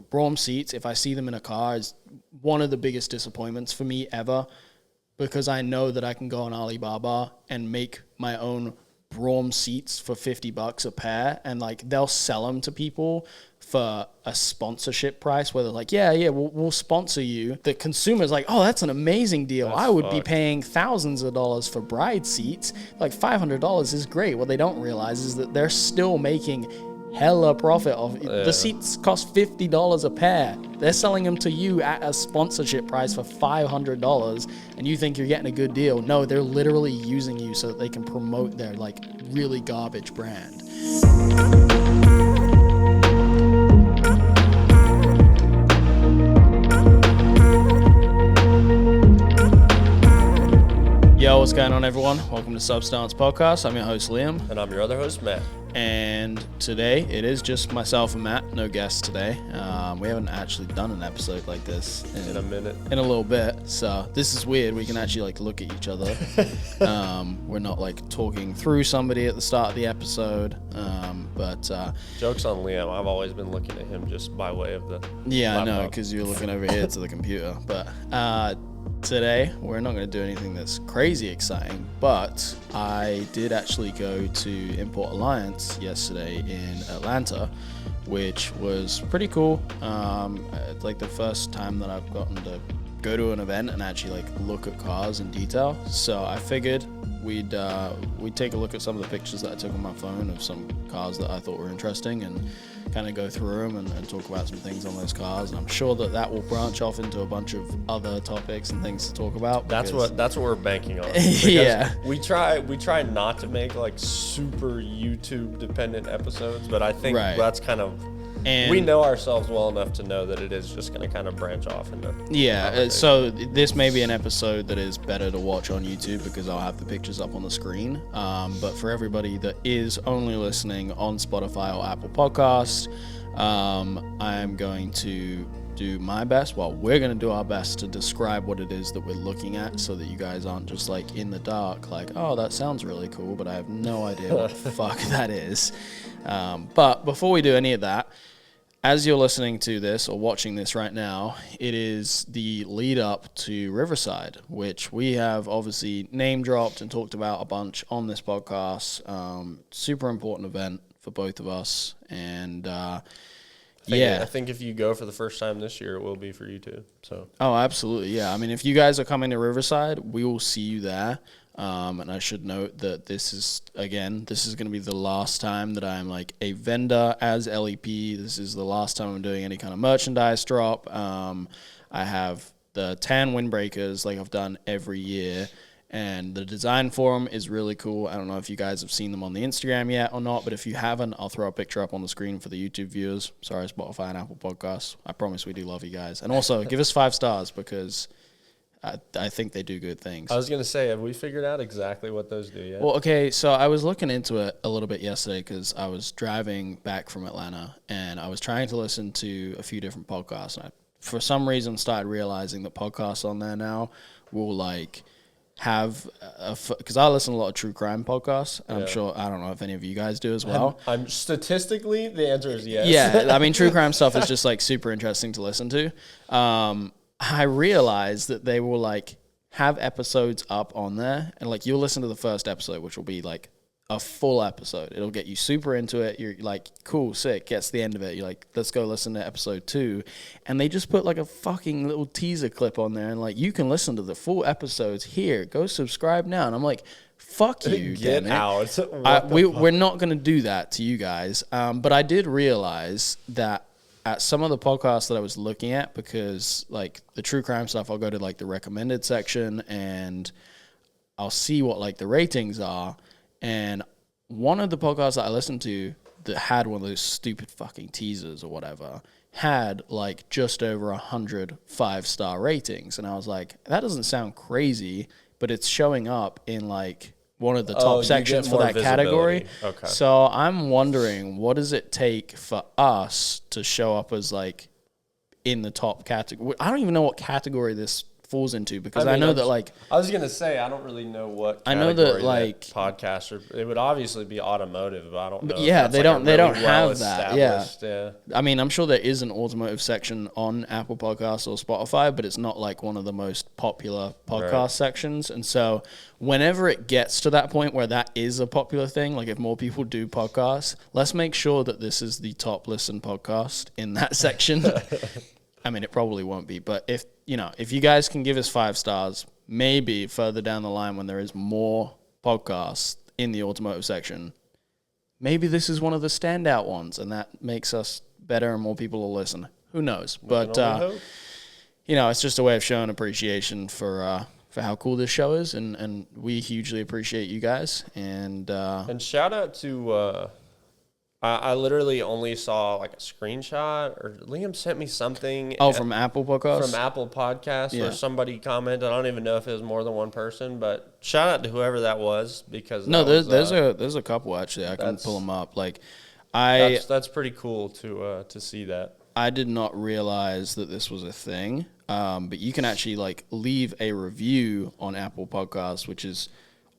Brougham seats, if I see them in a car, is one of the biggest disappointments for me ever, because I know that I can go on Alibaba and make my own Brougham seats for $50 a pair, and like they'll sell them to people for a sponsorship price where they're like, we'll sponsor you. The consumer's like, oh, that's an amazing deal. I would be paying thousands of dollars for bride seats. Like $500 is great. What they don't realize is that they're still making hella profit off. The seats cost $50 a pair. They're selling them to you at a sponsorship price for $500, and you think you're getting a good deal. No, they're literally using you so that they can promote their like really garbage brand. Yo, what's going on, everyone? Welcome to Substance Podcast. I'm your host, Liam. And I'm your other host, Matt. And today, it is just myself and Matt. No guests today. We haven't actually done an episode like this in a minute. In a little bit. So this is weird. We can actually like look at each other. We're not like talking through somebody at the start of the episode. But joke's on Liam. I've always been looking at him just by way of the Yeah, laptop. I know, because you're looking over here to the computer. But today, we're not going to do anything that's crazy exciting, but I did actually go to Import Alliance yesterday in Atlanta, which was pretty cool. It's like the first time that I've gotten to go to an event and actually like look at cars in detail. So I figured we'd take a look at some of the pictures that I took on my phone of some cars that I thought were interesting and kind of go through them and talk about some things on those cars. And I'm sure that will branch off into a bunch of other topics and things to talk about. That's what we're banking on. Yeah. We try not to make like super YouTube dependent episodes, but I think that's kind of, and we know ourselves well enough to know that it is just going to kind of branch off into so this may be an episode that is better to watch on YouTube because I'll have the pictures up on the screen, but for everybody that is only listening on Spotify or Apple Podcasts, I'm going to do my best. Well, we're going to do our best to describe what it is that we're looking at so that you guys aren't just like in the dark like, oh, that sounds really cool, but I have no idea what the fuck that is. But before we do any of that, as you're listening to this or watching this right now, it is the lead up to Riverside, which we have obviously name dropped and talked about a bunch on this podcast. Super important event for both of us. And I think if you go for the first time this year, it will be for you too. So. Oh, absolutely. Yeah. I mean, if you guys are coming to Riverside, we will see you there. And I should note that this is going to be the last time that I'm like a vendor as LEP. This is the last time I'm doing any kind of merchandise drop. I have the tan windbreakers like I've done every year, and the design for them is really cool. I don't know if you guys have seen them on the Instagram yet or not, but if you haven't, I'll throw a picture up on the screen for the YouTube viewers. Sorry, Spotify and Apple Podcasts. I promise we do love you guys. And also, give us 5 stars because I think they do good things. I was going to say, have we figured out exactly what those do yet? Well, okay, so I was looking into it a little bit yesterday because I was driving back from Atlanta and I was trying to listen to a few different podcasts. And I, for some reason, started realizing that podcasts on there now will like have because I listen to a lot of true crime podcasts. And I'm sure, I don't know if any of you guys do as well. I'm statistically, the answer is yes. Yeah, I mean, true crime stuff is just like super interesting to listen to. I realized that they will like have episodes up on there, and like you'll listen to the first episode, which will be like a full episode. It'll get you super into it. You're like, cool, sick. Gets to the end of it, you're like, let's go listen to episode 2, and they just put like a fucking little teaser clip on there, and like you can listen to the full episodes here. Go subscribe now, and I'm like, fuck you, get out. We're not gonna do that to you guys. But I did realize that at some of the podcasts that I was looking at, because like the true crime stuff, I'll go to like the recommended section and I'll see what like the ratings are. And one of the podcasts that I listened to that had one of those stupid fucking teasers or whatever had like just over 100 5-star ratings. And I was like, that doesn't sound crazy, but it's showing up in like one of the top sections for that category. Okay. So I'm wondering, what does it take for us to show up as like in the top category? I don't even know what category this falls into, because I know that like I was gonna say I don't really know what I know that like podcast, or it would obviously be automotive, but I don't know. Yeah, they don't have that. Yeah, I mean, I'm sure there is an automotive section on Apple Podcasts or Spotify, but it's not like one of the most popular podcast sections. And so whenever it gets to that point where that is a popular thing, like if more people do podcasts, let's make sure that this is the top listened podcast in that section. I mean, it probably won't be, but if you guys can give us 5 stars, maybe further down the line when there is more podcasts in the automotive section, maybe this is one of the standout ones, and that makes us better and more people will listen. Who knows? But it's just a way of showing appreciation for how cool this show is, and we hugely appreciate you guys. And shout out to. I literally only saw like a screenshot, or Liam sent me something. From Apple Podcasts? From Apple Podcasts, where somebody commented. I don't even know if it was more than one person, but shout out to whoever that was, because there's a couple actually. I can pull them up. Like that's pretty cool to see that. I did not realize that this was a thing, but you can actually like leave a review on Apple Podcasts, which is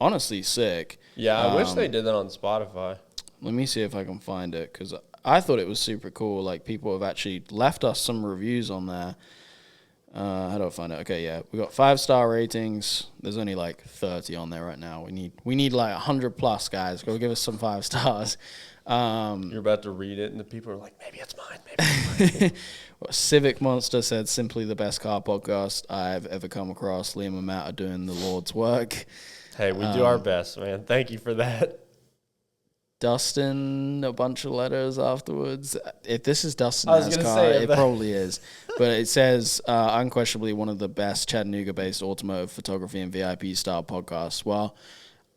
honestly sick. Yeah, I wish they did that on Spotify. Let me see if I can find it, because I thought it was super cool. Like, people have actually left us some reviews on there. How do I find it? Okay, yeah. We got 5-star ratings. There's only like 30 on there right now. We need like 100 plus, guys. Go give us some 5 stars. You're about to read it, and the people are like, maybe it's mine. Maybe it's mine. Civic Monster said, simply the best car podcast I've ever come across. Liam and Matt are doing the Lord's work. Hey, we do our best, man. Thank you for that. Dustin, a bunch of letters afterwards. If this is Dustin's car, it probably is. But it says, unquestionably one of the best Chattanooga-based automotive photography and VIP style podcasts. Well,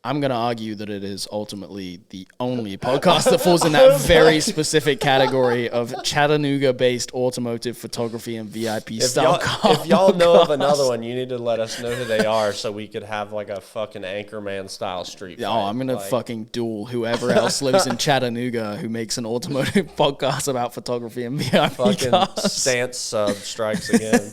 I'm going to argue that it is ultimately the only podcast that falls in that very specific category of Chattanooga-based automotive photography and VIP style car. If y'all know of another one, you need to let us know who they are, so we could have like a fucking Anchorman style street fight. I'm going to fucking duel whoever else lives in Chattanooga who makes an automotive podcast about photography and VIP fucking cars. Stance sub strikes again.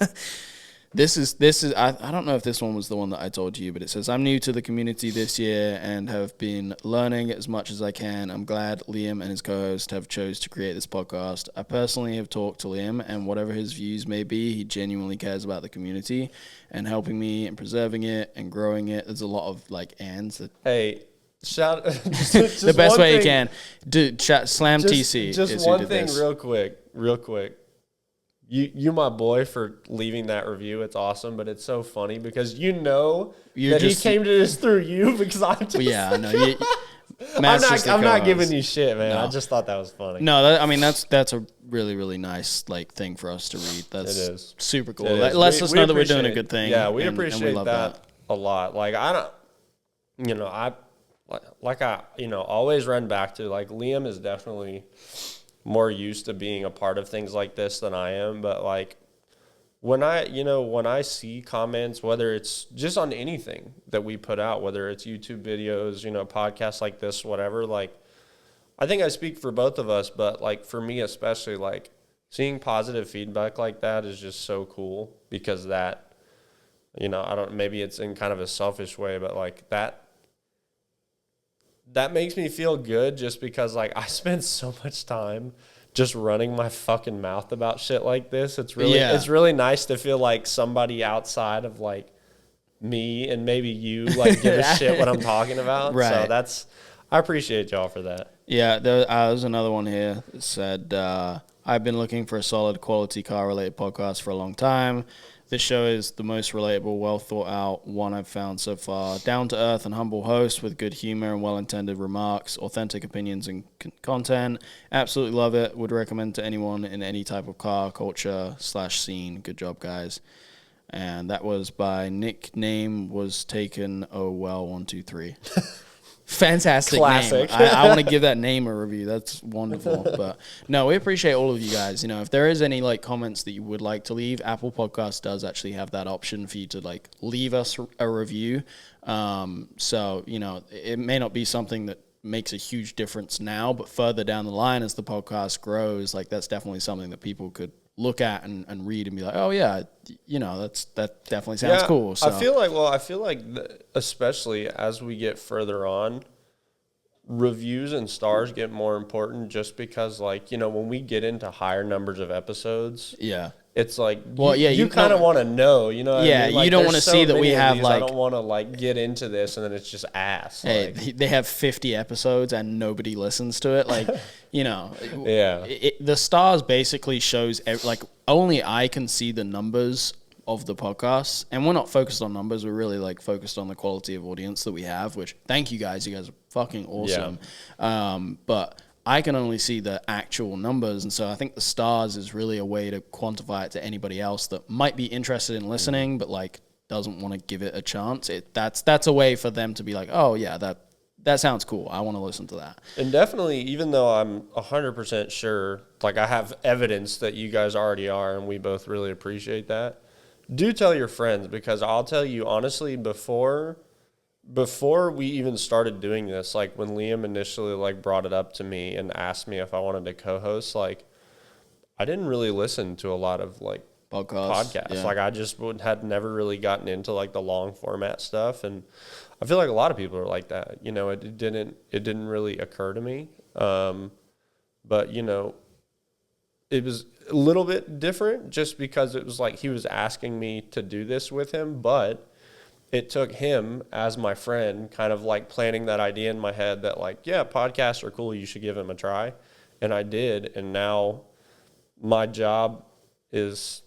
This is I don't know if this one was the one that I told you, but it says, I'm new to the community this year and have been learning as much as I can. I'm glad Liam and his co-host have chose to create this podcast. I personally have talked to Liam, and whatever his views may be, he genuinely cares about the community and helping me and preserving it and growing it. There's a lot of like ands. Hey, shout just the best way you can. Dude, slam TC. Just one thing real quick. You my boy for leaving that review. It's awesome, but it's so funny because he came to this through you, because I'm just... Yeah, I know. I'm not giving you shit, man. No. I just thought that was funny. No, that's a really, really nice like thing for us to read. It is super cool. It lets us know that we're doing a good thing. Yeah, we appreciate that a lot. Like I always run back to, like, Liam is definitely more used to being a part of things like this than I am, but like when I see comments, whether it's just on anything that we put out, whether it's YouTube videos, podcasts like this, whatever, like I think I speak for both of us, but like for me especially, like seeing positive feedback like that is just so cool, because that, maybe it's in kind of a selfish way, but like that makes me feel good, just because like I spend so much time just running my fucking mouth about shit like this. It's really nice to feel like somebody outside of like me and maybe you like give a shit what I'm talking about. Right. So I appreciate y'all for that. Yeah, there's another one here that said, I've been looking for a solid quality car related podcast for a long time. This show is the most relatable, well thought out one I've found so far. Down to earth and humble host with good humor and well-intended remarks, authentic opinions and content. Absolutely love it. Would recommend to anyone in any type of car, culture /scene. Good job, guys. And that was by nickname was taken 123. Fantastic Classic. Name. I want to give that name a review. That's wonderful. But no, we appreciate all of you guys. If there is any like comments that you would like to leave, Apple Podcast does actually have that option for you to like leave us a review. So it may not be something that makes a huge difference now, but further down the line as the podcast grows, like that's definitely something that people could look at and read and be like, oh yeah, that definitely sounds cool. So I feel like especially as we get further on, reviews and stars get more important just because, like, when we get into higher numbers of episodes, it's like, you kind of want to know, what I mean? Like, you don't want to see that we have, like, I don't want to, like, get into this and then it's just ass. Hey, they have 50 episodes and nobody listens to it. Like, the stars basically shows, like, only I can see the numbers of the podcast, and we're not focused on numbers. We're really, like, focused on the quality of audience that we have, which, thank you guys. You guys are fucking awesome. But I can only see the actual numbers, and so I think the stars is really a way to quantify it to anybody else that might be interested in listening, but, like, doesn't want to give it a chance. That's a way for them to be like, oh yeah, that sounds cool. I want to listen to that. And definitely, even though I'm 100% sure, like, I have evidence that you guys already are, and we both really appreciate that, do tell your friends, because I'll tell you honestly, before we even started doing this, like, when Liam initially, like, brought it up to me and asked me if I wanted to co-host, like, I didn't really listen to a lot of, like, podcasts. Yeah. Like, I just had never really gotten into, like, the long format stuff, and I feel like a lot of people are like that. It didn't really occur to me, but it was a little bit different just because it was like he was asking me to do this with him, but it took him as my friend kind of, like, planting that idea in my head that, like, yeah, podcasts are cool, you should give them a try. And I did, and now my job is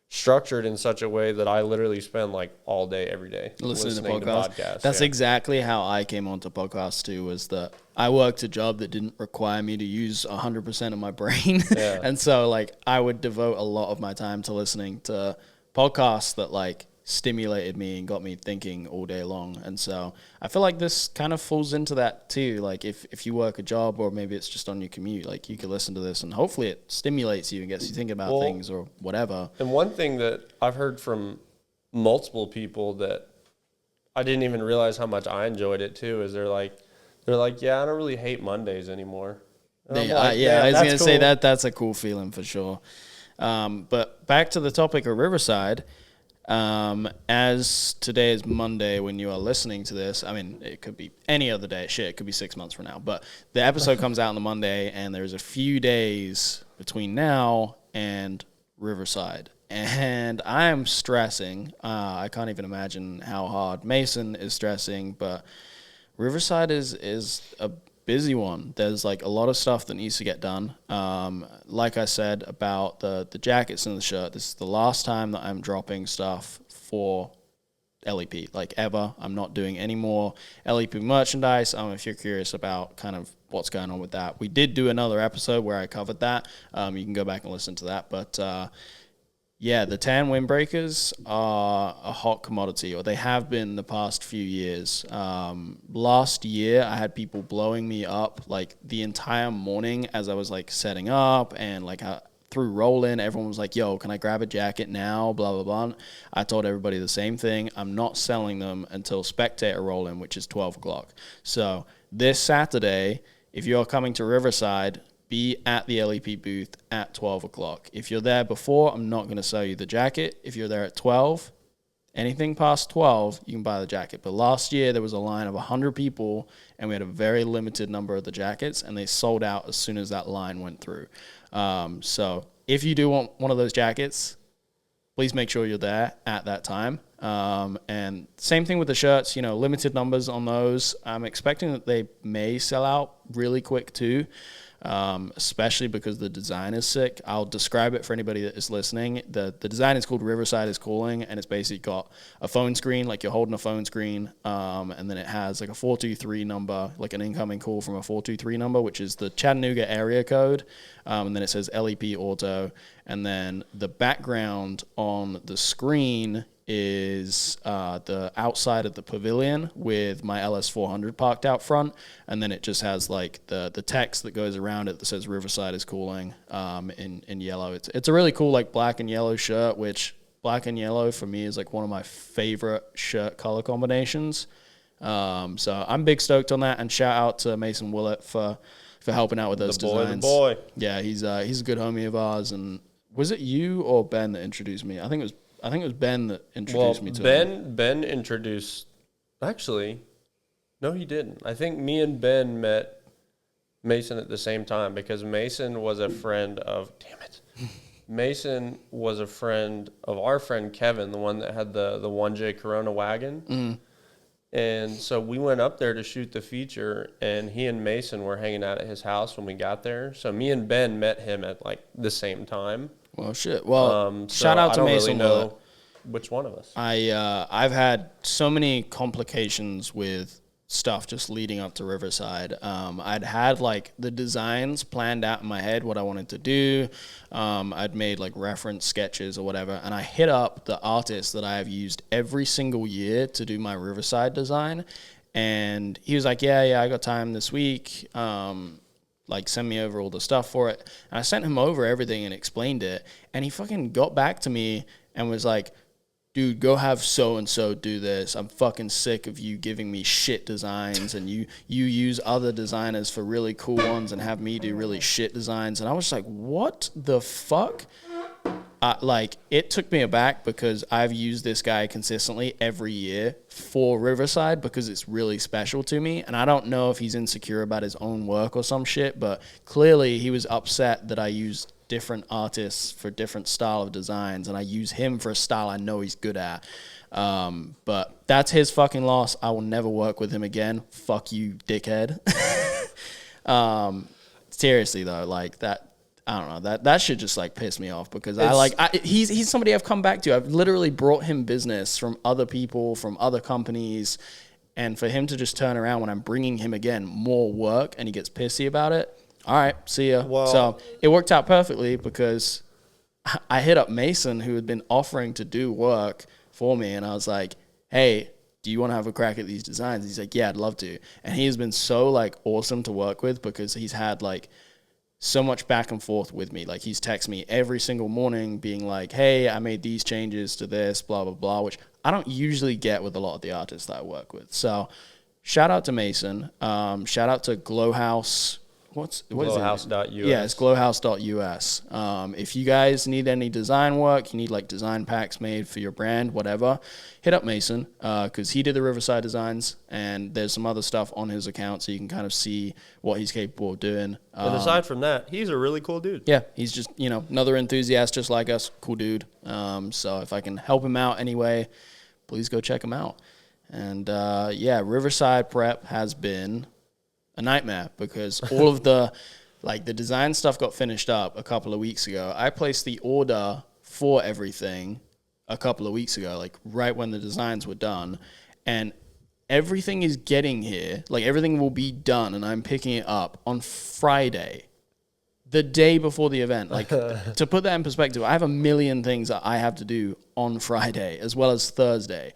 structured in such a way that I literally spend, like, all day, every day listening to podcasts. That's exactly how I came onto podcasts too, was that I worked a job that didn't require me to use 100% of my brain. And so, like, I would devote a lot of my time to listening to podcasts that, like, stimulated me and got me thinking all day long. And so I feel like this kind of falls into that too. Like, if you work a job, or maybe it's just on your commute, like, you could listen to this and hopefully it stimulates you and gets you thinking about things or whatever. And one thing that I've heard from multiple people that I didn't even realize how much I enjoyed it too is they're like, yeah, I don't really hate Mondays anymore. I was going to say that's a cool feeling for sure. But back to the topic of Riverside. As today is Monday when you are listening to this, I mean, it could be any other day. Shit, it could be 6 months from now. But the episode comes out on the Monday, and there's a few days between now and Riverside. And I'm stressing. I can't even imagine how hard Mason is stressing, but Riverside is a busy one. There's, like, a lot of stuff that needs to get done. Like I said about the jackets and the shirt, this is the last time that I'm dropping stuff for LEP, like, ever. I'm not doing any more LEP merchandise. If you're curious about kind of what's going on with that, we did do another episode where I covered that. You can go back and listen to that. But yeah, the tan windbreakers are a hot commodity, or they have been the past few years. Last year, I had people blowing me up, like, the entire morning as I was, like, setting up, and, like, through roll-in, everyone was like, yo, can I grab a jacket now, blah, blah, blah. I told everybody the same thing. I'm not selling them until spectator roll-in, which is 12 o'clock. So this Saturday, if you're coming to Riverside, be at the LEP booth at 12 o'clock. If you're there before, I'm not going to sell you the jacket. If you're there at 12, anything past 12, you can buy the jacket. But last year, there was a line of 100 people, and we had a very limited number of the jackets, and they sold out as soon as that line went through. So if you do want one of those jackets, please make sure you're there at that time. And same thing with the shirts, limited numbers on those. I'm expecting that they may sell out really quick too. Especially because the design is sick. I'll describe it for anybody that is listening. The design is called Riverside is Calling, and it's basically got a phone screen, like you're holding a phone screen, and then it has, like, a 423 number, like an incoming call from a 423 number, which is the Chattanooga area code, and then it says LEP Auto, and then the background on the screen is the outside of the pavilion with my LS400 parked out front, and then it just has, like, the text that goes around it that says Riverside is Cooling in yellow. It's a really cool, like, black and yellow shirt, which black and yellow for me is, like, one of my favorite shirt color combinations. So I'm big stoked on that, and shout out to Mason Willett for helping out with those designs. The boy. Yeah, he's a good homie of ours, and Was it you or Ben that introduced me? I think it was Ben that introduced me to him. Ben introduced. Actually, no, he didn't. I think me and Ben met Mason at the same time because Mason was a friend of. Damn it. Mason was a friend of our friend Kevin, the one that had the 1J Corona wagon. Mm. And so we went up there to shoot the feature, and he and Mason were hanging out at his house when we got there. So me and Ben met him at like the same time. Well, shit. Well, shout out to Mason. I don't really know which one of us. I've had so many complications with stuff just leading up to Riverside. I'd had like the designs planned out in my head, what I wanted to do. I'd made like reference sketches or whatever, and I hit up the artist that I have used every single year to do my Riverside design, and he was like, yeah, I got time this week. Like, send me over all the stuff for it. And I sent him over everything and explained it, and he fucking got back to me and was like, dude, go have so-and-so do this. I'm fucking sick of you giving me shit designs, and you use other designers for really cool ones and have me do really shit designs. And I was like, what the fuck? Like, it took me aback because I've used this guy consistently every year for Riverside because it's really special to me. And I don't know if he's insecure about his own work or some shit, but clearly he was upset that I used different artists for different style of designs, and I use him for a style I know he's good at. But that's his fucking loss. I will never work with him again. Fuck you, dickhead. Seriously though, like that, I don't know, that should just like piss me off because he's somebody I've come back to. I've literally brought him business from other people, from other companies, and for him to just turn around when I'm bringing him again more work and he gets pissy about it. All right, see ya. Well, so it worked out perfectly because I hit up Mason, who had been offering to do work for me, and I was like, hey, do you want to have a crack at these designs? He's like, yeah, I'd love to. And he has been so like awesome to work with because he's had like so much back and forth with me. Like, he's texted me every single morning being like, hey, I made these changes to this, blah, blah, blah, which I don't usually get with a lot of the artists that I work with. So shout out to Mason. Shout out to Glowhouse. What is it? Glowhouse.us. Yeah, it's glowhouse.us. If you guys need any design work, you need like design packs made for your brand, whatever, hit up Mason because he did the Riverside designs, and there's some other stuff on his account so you can kind of see what he's capable of doing. And aside from that, he's a really cool dude. Yeah, he's just, another enthusiast just like us, cool dude. So if I can help him out anyway, please go check him out. And Riverside prep has been a nightmare because all of the design stuff got finished up a couple of weeks ago. I placed the order for everything a couple of weeks ago, like right when the designs were done, and everything is getting here. Like, everything will be done, and I'm picking it up on Friday, the day before the event. Like, to put that in perspective, I have a million things that I have to do on Friday as well as Thursday.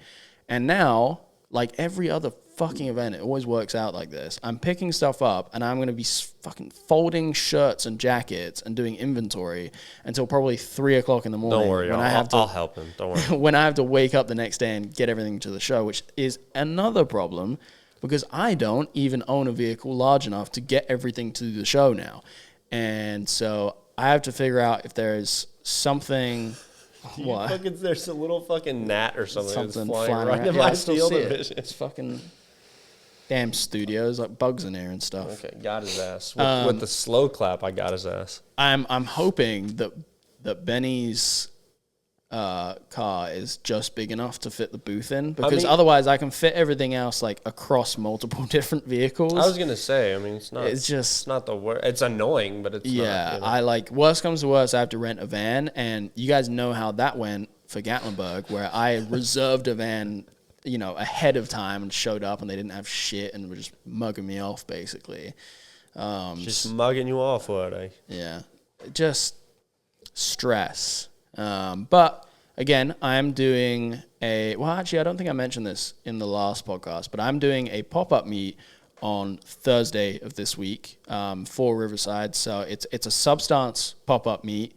And now, like every other fucking event, it always works out like this. I'm picking stuff up, and I'm going to be fucking folding shirts and jackets and doing inventory until probably 3 o'clock in the morning. Don't worry, I'll help him. Don't worry. When I have to wake up the next day and get everything to the show, which is another problem because I don't even own a vehicle large enough to get everything to the show now. And so I have to figure out if there's something... What? There's a little fucking gnat or something that's flying right around. in my field of vision. It's fucking damn studios, like bugs in there and stuff. Okay, got his ass. With the slow clap, I got his ass. I'm hoping that Benny's car is just big enough to fit the booth in because otherwise I can fit everything else like across multiple different vehicles. I was gonna say, it's not the worst. It's annoying, but it's not. I like, worst comes to worst, I have to rent a van, and you guys know how that went for Gatlinburg, where I reserved a van, ahead of time and showed up and they didn't have shit and were just mugging me off basically. Just mugging you off, were they? Yeah, just stress. But again, I'm doing actually, I don't think I mentioned this in the last podcast, but I'm doing a pop-up meet on Thursday of this week, for Riverside. So it's a Substance pop-up meet.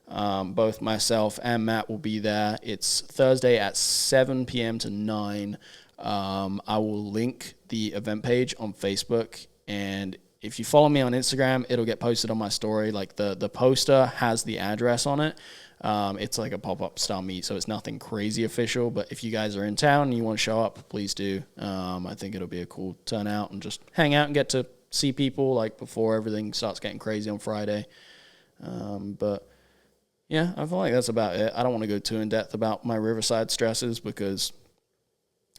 Both myself and Matt will be there. It's Thursday at 7 p.m. to 9. I will link the event page on Facebook, and if you follow me on Instagram, it'll get posted on my story. Like the poster has the address on it. It's like a pop-up style meet, so it's nothing crazy official. But if you guys are in town and you want to show up, please do. I think it'll be a cool turnout and just hang out and get to see people like before everything starts getting crazy on Friday. But yeah, I feel like that's about it. I don't want to go too in depth about my Riverside stresses because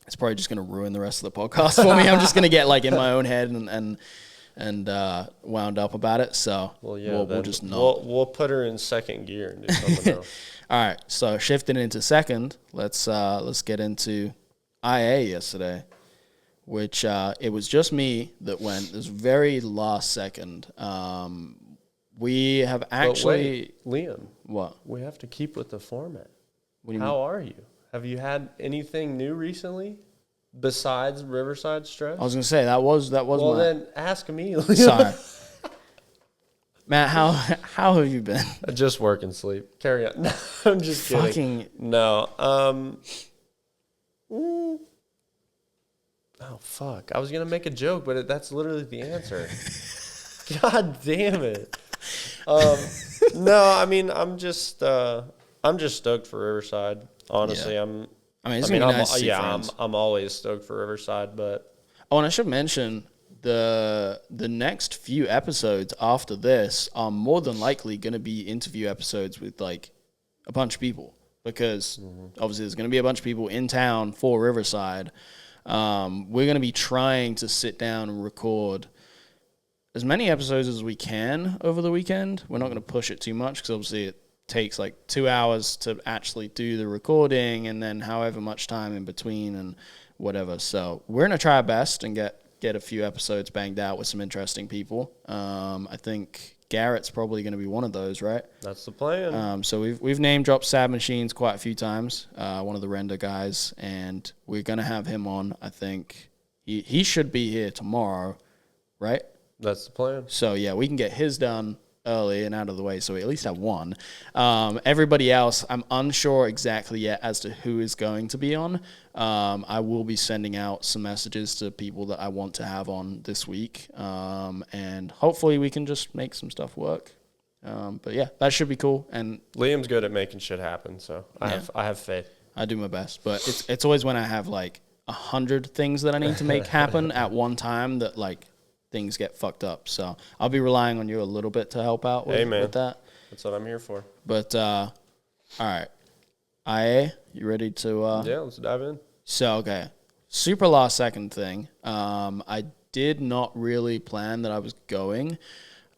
it's probably just going to ruin the rest of the podcast for me. I'm just going to get like in my own head and wound up about it. So we'll just not. We'll put her in second gear and do something else. All right. So shifting into second, let's get into IA yesterday, which it was just me that went this very last second. We have actually... But wait, Liam. What? We have to keep with the format. What do you mean? How are you? Have you had anything new recently besides Riverside stress? I was going to say, that was well, then ask me, Liam. Sorry. Matt, how have you been? Just work and sleep. Carry on. No, I'm just kidding. No. Oh, fuck. I was going to make a joke, but that's literally the answer. God damn it. No, I mean, I'm just stoked for Riverside. Honestly, yeah. It's gonna be nice to see friends. I'm always stoked for Riverside, but and I should mention the next few episodes after this are more than likely going to be interview episodes with like a bunch of people because obviously there's going to be a bunch of people in town for Riverside. We're going to be trying to sit down and record as many episodes as we can over the weekend. We're not going to push it too much because obviously it takes like 2 hours to actually do the recording and then however much time in between and whatever. So we're going to try our best and get a few episodes banged out with some interesting people. I think Garrett's probably going to be one of those, right? That's the plan. So we've name dropped Sad Machines quite a few times, one of the render guys, and we're going to have him on. I think he should be here tomorrow, right? That's the plan. So, yeah, we can get his done early and out of the way, so we at least have one. Everybody else, I'm unsure exactly yet as to who is going to be on. I will be sending out some messages to people that I want to have on this week, and hopefully we can just make some stuff work. But, yeah, that should be cool. And Liam's good at making shit happen, so I have faith. I do my best, but it's always when I have, like, 100 things that I need to make happen at one time that, like, things get fucked up. So I'll be relying on you a little bit to help out with that. That's what I'm here for. But, all right. IA, you ready to... Yeah, let's dive in. So, okay. Super last second thing. I did not really plan that I was going.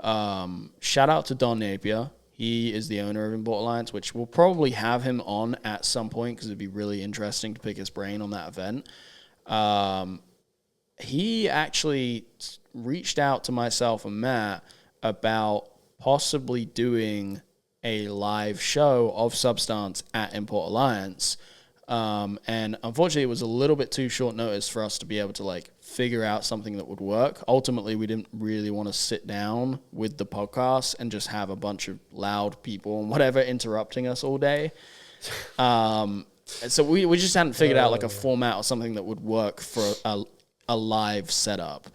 Shout out to Don Napier. He is the owner of Import Alliance, which we'll probably have him on at some point because it'd be really interesting to pick his brain on that event. He actually reached out to myself and Matt about possibly doing a live show of Substance at Import Alliance. And unfortunately, it was a little bit too short notice for us to be able to like figure out something that would work. Ultimately, we didn't really want to sit down with the podcast and just have a bunch of loud people and whatever interrupting us all day. So we just hadn't figured out like a format or something that would work for a live setup.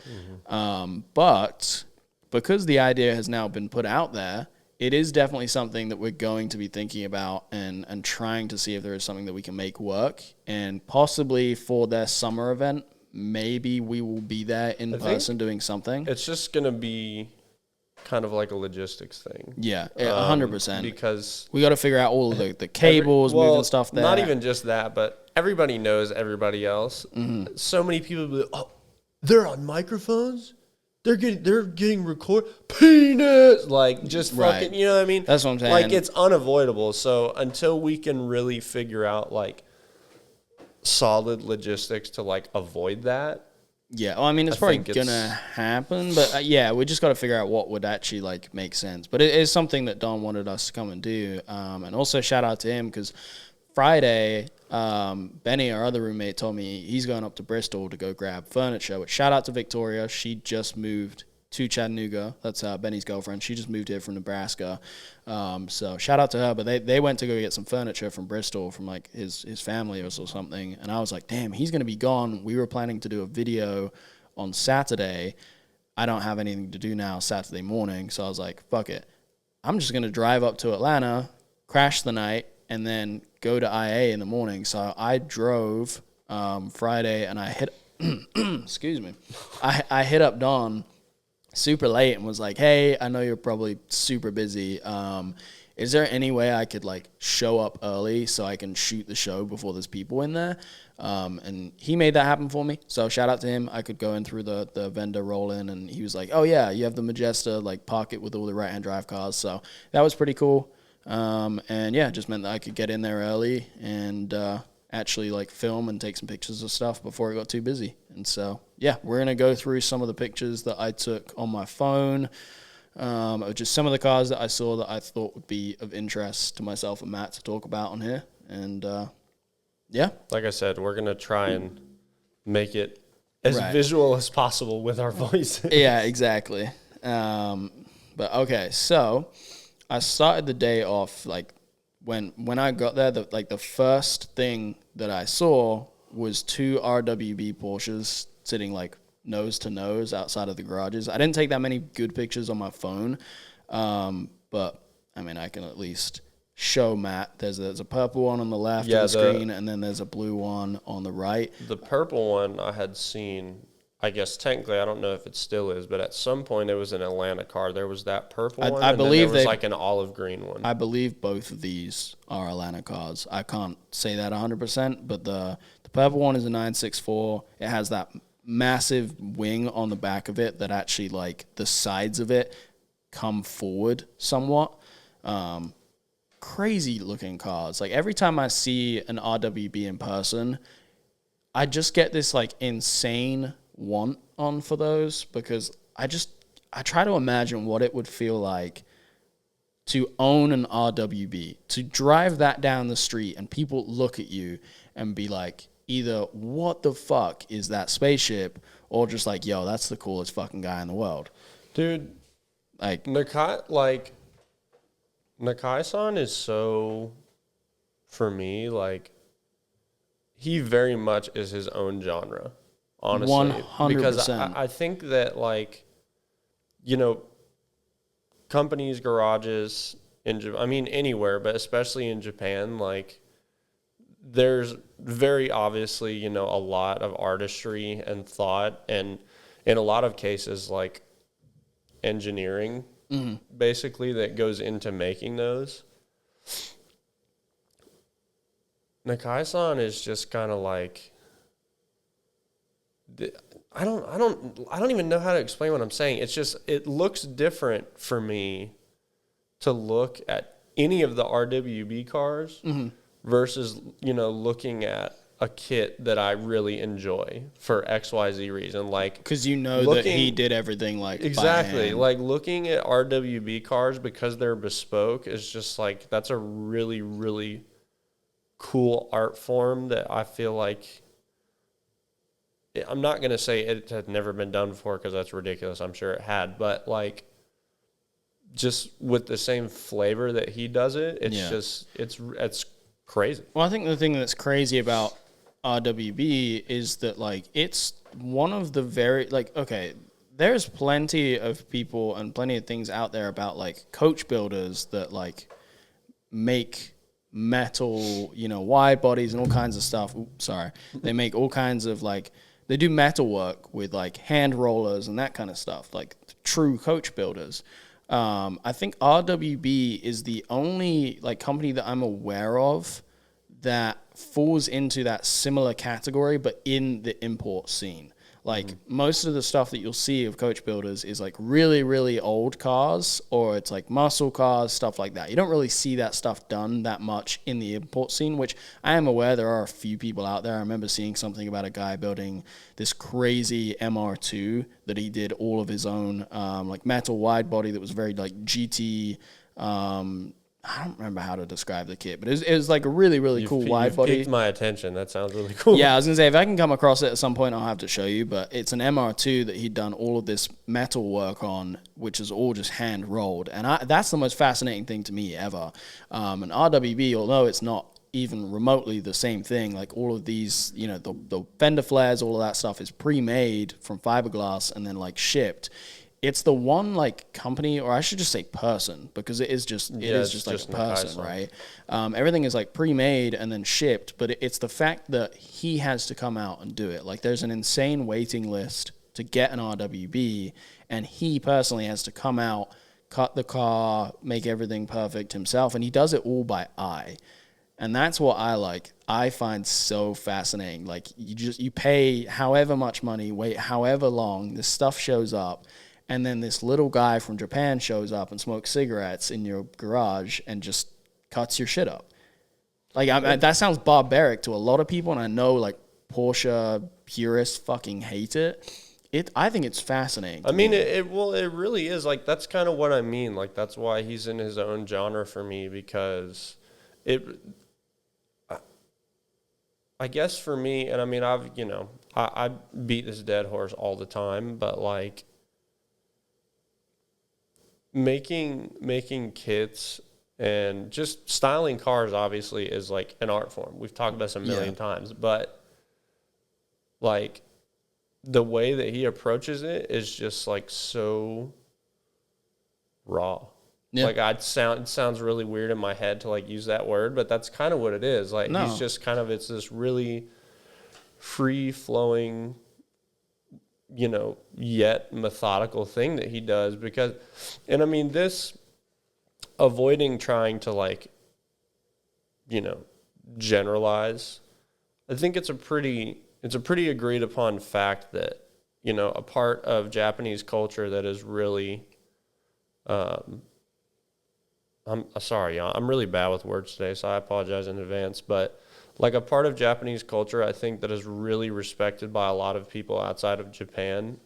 But because the idea has now been put out there, it is definitely something that we're going to be thinking about and trying to see if there is something that we can make work. And possibly for their summer event, maybe we will be there in person doing something. It's just going to be kind of like a logistics thing. Yeah, 100%. Because we got to figure out all of the cables, moving stuff there. Not even just that, but everybody knows everybody else. Mm-hmm. So many people be like, oh, they're on microphones? They're getting penis, like just fucking, right. You know what I mean? That's what I'm saying. Like it's unavoidable. So until we can really figure out like solid logistics to like avoid that. Yeah, well, I mean, it's probably gonna happen, but yeah, we just got to figure out what would actually like make sense. But it is something that Don wanted us to come and do, and also shout out to him because Friday, Benny, our other roommate, told me he's going up to Bristol to go grab furniture. Which shout out to Victoria, she just moved to Chattanooga. That's Benny's girlfriend. She just moved here from Nebraska. So shout out to her. But they went to go get some furniture from Bristol from like his family or something. And I was like, damn, he's going to be gone. We were planning to do a video on Saturday. I don't have anything to do now Saturday morning. So I was like, fuck it. I'm just going to drive up to Atlanta, crash the night, and then go to IA in the morning. So I drove Friday, and I hit, excuse me, I hit up Dawn super late and was like, hey, I know you're probably super busy. Is there any way I could like show up early so I can shoot the show before there's people in there? And he made that happen for me. So shout out to him. I could go in through the vendor roll in, and he was like, oh yeah, you have the Majesta like pocket with all the right hand drive cars. So that was pretty cool. And yeah, it just meant that I could get in there early and actually like film and take some pictures of stuff before it got too busy. And so yeah, we're gonna go through some of the pictures that I took on my phone. Just some of the cars that I saw that I thought would be of interest to myself and Matt to talk about on here. And yeah. Like I said, we're going to try and make it as visual as possible with our voices. Yeah, exactly. But okay, so I started the day off, like, when I got there, the first thing that I saw was 2 RWB Porsches sitting, like, nose to nose outside of the garages. I didn't take that many good pictures on my phone, but I mean, I can at least show Matt. There's a purple one on the left of the screen, and then there's a blue one on the right. The purple one I had seen, I guess technically, I don't know if it still is, but at some point it was an Atlanta car. There was that purple one, and believe then there was like an olive green one. I believe both of these are Atlanta cars. I can't say that 100%, but the purple one is a 964. It has that massive wing on the back of it that actually, like, the sides of it come forward somewhat. Crazy looking cars. Like, every time I see an RWB in person, I just get this like insane want on for those, because I try to imagine what it would feel like to own an RWB, to drive that down the street and people look at you and be like, either what the fuck is that spaceship, or just like, yo, that's the coolest fucking guy in the world. Dude, like Nakai-san is so, for me, like, he very much is his own genre, honestly. 100%. Because I think that, like, you know, companies, garages, anywhere, but especially in Japan, like, there's very obviously, you know, a lot of artistry and thought, and in a lot of cases, like, engineering, basically, that goes into making those. Nakai-san is just kind of like, I don't even know how to explain what I'm saying. It's just, it looks different for me to look at any of the RWB cars versus, you know, looking at a kit that I really enjoy for XYZ reason. Like, because you know that he did everything like exactly. Like, looking at RWB cars because they're bespoke is just like, that's a really, really cool art form that I feel like, I'm not going to say it had never been done before because that's ridiculous. I'm sure it had, but like, just with the same flavor that he does it, it's just, it's crazy. Well, I think the thing that's crazy about RWB is that, like, it's one of the very, like, okay, there's plenty of people and plenty of things out there about, like, coach builders that, like, make metal, you know, wide bodies and all kinds of stuff. Oops, sorry. They make all kinds of, like, they do metal work with, like, hand rollers and that kind of stuff, like true coach builders. I think RWB is the only, like, company that I'm aware of that falls into that similar category, but in the import scene. Like, most of the stuff that you'll see of coach builders is, like, really, really old cars, or it's, like, muscle cars, stuff like that. You don't really see that stuff done that much in the import scene, which I am aware there are a few people out there. I remember seeing something about a guy building this crazy MR2 that he did all of his own, like, metal wide body that was very, like, GT, I don't remember how to describe the kit, but it was like a really, really cool wide body. Piqued my attention. That sounds really cool. Yeah, I was going to say, if I can come across it at some point, I'll have to show you, but it's an MR2 that he'd done all of this metal work on, which is all just hand rolled. And that's the most fascinating thing to me ever. And RWB, although it's not even remotely the same thing. Like all of these, you know, the fender flares, all of that stuff is pre-made from fiberglass and then like shipped. It's the one like company, or I should just say person, because it is just like a person, right? Everything is like pre-made and then shipped, but it's the fact that he has to come out and do it. Like there's an insane waiting list to get an RWB, and he personally has to come out, cut the car, make everything perfect himself, and he does it all by eye. And that's what I find so fascinating. Like you pay however much money, wait however long, this stuff shows up, and then this little guy from Japan shows up and smokes cigarettes in your garage and just cuts your shit up. Like that sounds barbaric to a lot of people, and I know like Porsche purists fucking hate it. I think it's fascinating. I mean, it really is. Like that's kind of what I mean. Like that's why he's in his own genre for me, because I guess for me, and I mean I beat this dead horse all the time, but like making kits and just styling cars obviously is like an art form. We've talked about this a million times, but like the way that he approaches it is just like so raw. Yeah. Like it sounds really weird in my head to like use that word, but that's kind of what it is. Like he's just kind of, it's this really free flowing, you know, yet methodical thing that he does. Because, and I mean, this avoiding trying to like, you know, generalize, I think it's a pretty agreed upon fact that, you know, a part of Japanese culture that is really, I'm sorry, I'm really bad with words today, so I apologize in advance, but like a part of Japanese culture, I think that is really respected by a lot of people outside of Japan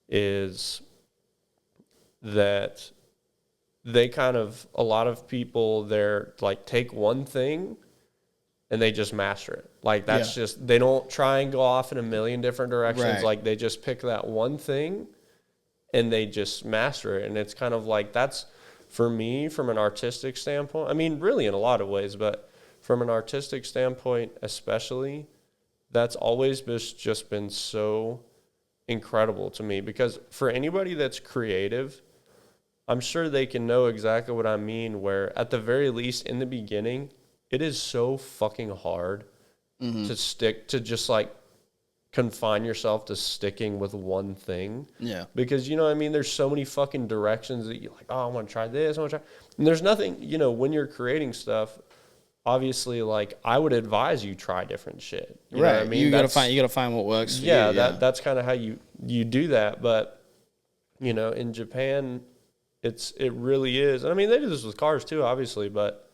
is that they kind of, a lot of people there like take one thing and they just master it. Like that's just, they don't try and go off in a million different directions. Right. Like they just pick that one thing and they just master it. And it's kind of like, that's for me from an artistic standpoint. I mean, really in a lot of ways, but from an artistic standpoint, especially, that's always just been so incredible to me, because for anybody that's creative, I'm sure they can know exactly what I mean, where at the very least in the beginning, it is so fucking hard to stick to just like confine yourself to sticking with one thing. Yeah. Because, you know what I mean? There's so many fucking directions that you're like, oh, I want to try this, I want to try. And there's nothing, you know, when you're creating stuff, obviously, like, I would advise you try different shit. You know what I mean? You gotta find what works for you. Yeah, that's kind of how you do that. But, you know, in Japan, it really is. I mean, they do this with cars too, obviously, but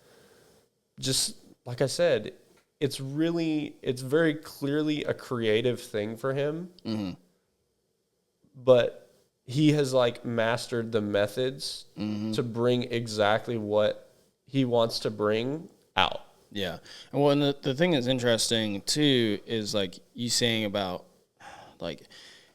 just like I said, it's very clearly a creative thing for him. Mm-hmm. But he has like mastered the methods to bring exactly what he wants to bring out. Yeah. And well, and the thing that's interesting too is like you saying about like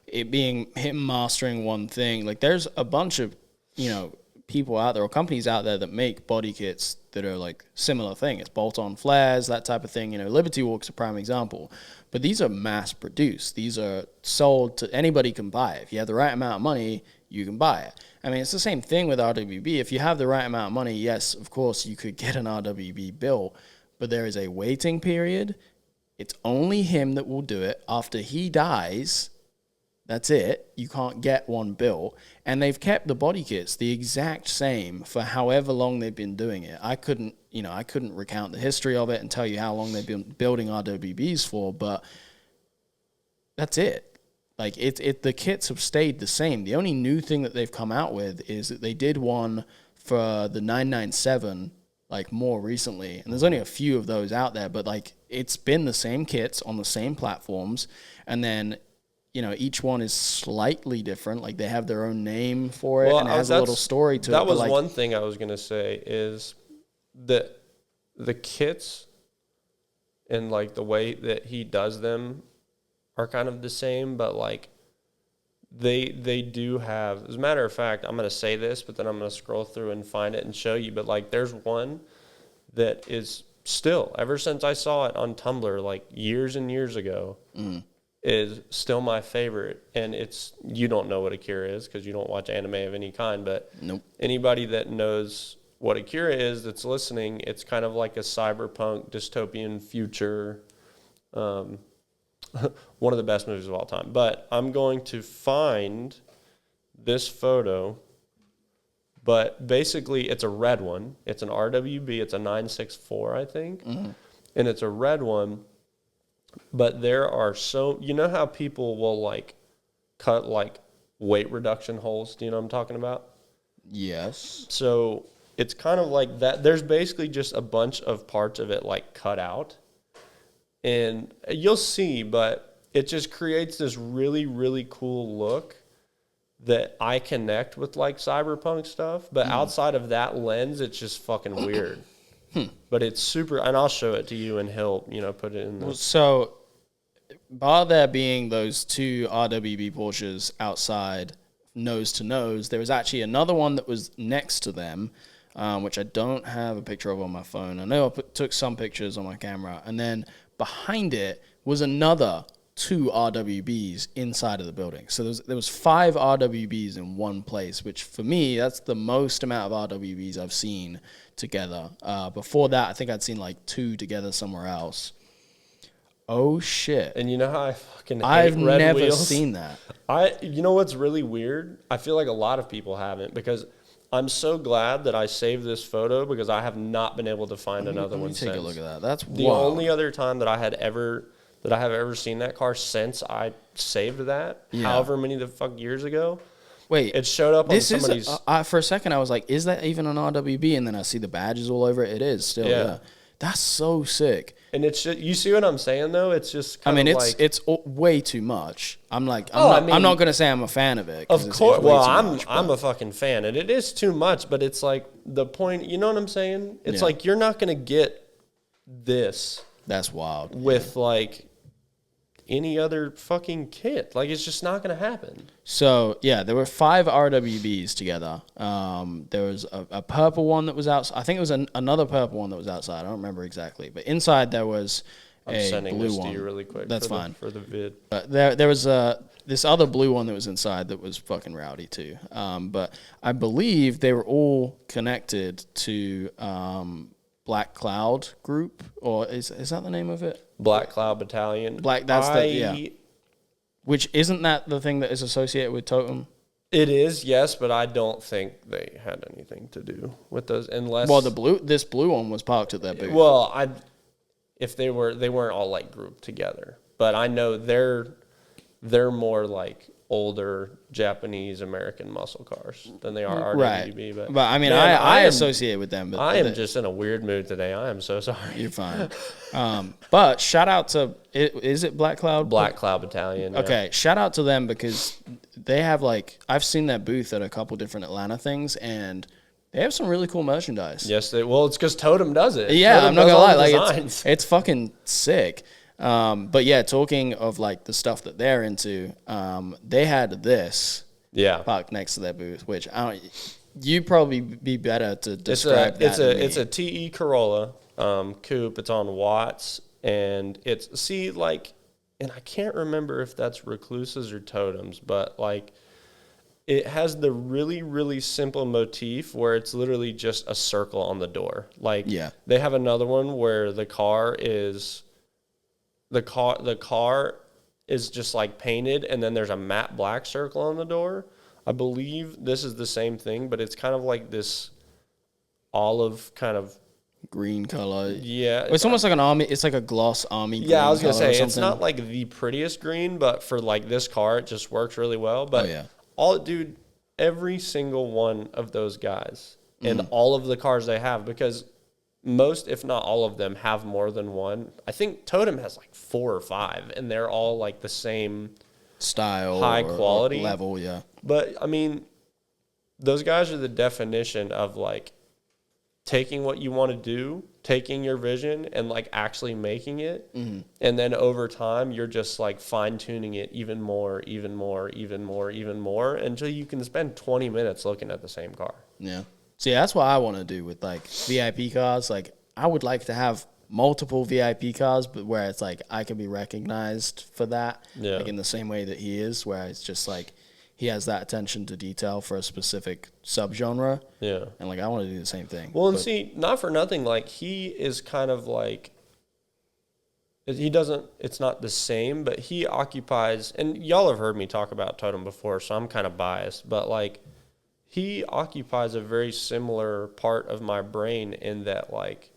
it being him mastering one thing. Like there's a bunch of, you know, people out there or companies out there that make body kits that are like similar thing. It's bolt-on flares, that type of thing. You know, Liberty Walk's a prime example. But these are mass-produced. These are sold to anybody can buy it. If you have the right amount of money, you can buy it. I mean, it's the same thing with RWB. If you have the right amount of money, yes, of course, you could get an RWB built, but there is a waiting period. It's only him that will do it. After he dies, that's it. You can't get one built. And they've kept the body kits the exact same for however long they've been doing it. I couldn't recount the history of it and tell you how long they've been building RWBs for, but that's it. Like the kits have stayed the same. The only new thing that they've come out with is that they did one for the 997 like more recently, and there's only a few of those out there, but like it's been the same kits on the same platforms, and then you know each one is slightly different. Like they have their own name for it, and it has a little story to it. That was like, one thing I was gonna say is that the kits and like the way that he does them are kind of the same, but like they do have, as a matter of fact, I'm going to say this, but then I'm going to scroll through and find it and show you, but like there's one that is still, ever since I saw it on Tumblr like years and years ago, is still my favorite. And you don't know what Akira is because you don't watch anime of any kind, but anybody that knows what Akira is that's listening, it's kind of like a cyberpunk dystopian future, one of the best movies of all time. But I'm going to find this photo, but basically it's a red one. It's an RWB. It's a 964, I think. And it's a red one. But there are you know how people will like cut like weight reduction holes? Do you know what I'm talking about? Yes. So it's kind of like that. There's basically just a bunch of parts of it like cut out. And you'll see, but it just creates this really, really cool look that I connect with like cyberpunk stuff. But outside of that lens, it's just fucking weird. But it's super, and I'll show it to you, and he'll, put it in the... So, bar there being those two RWB Porsches outside, nose to nose, there was actually another one that was next to them, which I don't have a picture of on my phone. I know I took some pictures on my camera, and then behind it was another two RWBs inside of the building. So there was 5 RWBs in one place, which for me, that's the most amount of RWBs I've seen together. Before that, I think I'd seen like 2 together somewhere else. Oh shit! And you know how I fucking hate I've red never wheels? seen that. You know what's really weird? I feel like a lot of people haven't, because I'm so glad that I saved this photo, because I have not been able to find another one since. Take a look at that. That's the wild. only other time that I have ever seen that car since I saved that, however many the fuck years ago. Wait, it showed up on somebody's... for a second, I was like, is that even an RWB? And then I see the badges all over it. It is still, yeah. That's so sick. And it's just, you see what I'm saying, though? It's just kind of like... it's way too much. I'm not going to say I'm a fan of it. Of course. Well, I'm a fucking fan. And it is too much, but it's like the point... You know what I'm saying? It's like you're not going to get this... That's wild. With, like... any other fucking kit. Like, it's just not going to happen. So, yeah, there were 5 RWBs together. There was a purple one that was outside. I think it was another purple one that was outside. I don't remember exactly. But inside there was a blue one. I'm sending this to you really quick. That's fine. For the vid. But there was this other blue one that was inside that was fucking rowdy too. But I believe they were all connected to Black Cloud Group, or is that the name of it? Black Cloud Battalion. Which isn't that the thing that is associated with Totem? It is, yes, but I don't think they had anything to do with those, unless... Well, this blue one was parked at their booth. Well, they weren't all like grouped together, but I know they're more like older Japanese American muscle cars than they are RWB. Right. But I mean, I associate with them. But I am just in a weird mood today. I am so sorry. You're fine. But shout out to is it Black Cloud? Black Cloud Battalion. Okay, shout out to them, because they have I've seen their booth at a couple different Atlanta things, and they have some really cool merchandise. Yes, it's because Totem does it. Yeah, Totem I'm not gonna lie, it's fucking sick. But yeah, talking of the stuff that they're into, they had this parked next to their booth, which you'd probably be better to describe that. It's a TE Corolla coupe. It's on Watts, and and I can't remember if that's Recluses or Totems, but it has the really, really simple motif where it's literally just a circle on the door. They have another one where the car is just painted, and then there's a matte black circle on the door. I believe this is the same thing, but it's kind of like this olive kind of green color. Yeah. It's almost like an army. It's like a gloss army green. Yeah, I was going to say, it's not the prettiest green, but for this car, it just works really well. But every single one of those guys and all of the cars they have, because most, if not all of them, have more than one. I think Totem has 4 or 5, and they're all the same style, high quality level. Yeah. But I mean, those guys are the definition of taking what you want to do, taking your vision, and actually making it. Mm-hmm. And then over time, you're just fine tuning it even more until you can spend 20 minutes looking at the same car. Yeah. See, that's what I want to do with VIP cars. I would like to have multiple VIP cars, but where it's like I can be recognized for that, yeah. like in the same way that he is, where it's just like he has that attention to detail for a specific subgenre. Yeah. And like I want to do the same thing. Well, and see, not for nothing, like he is kind of like, he doesn't, it's not the same, but he occupies, and y'all have heard me talk about Totem before, so I'm kind of biased, but like he occupies a very similar part of my brain in that like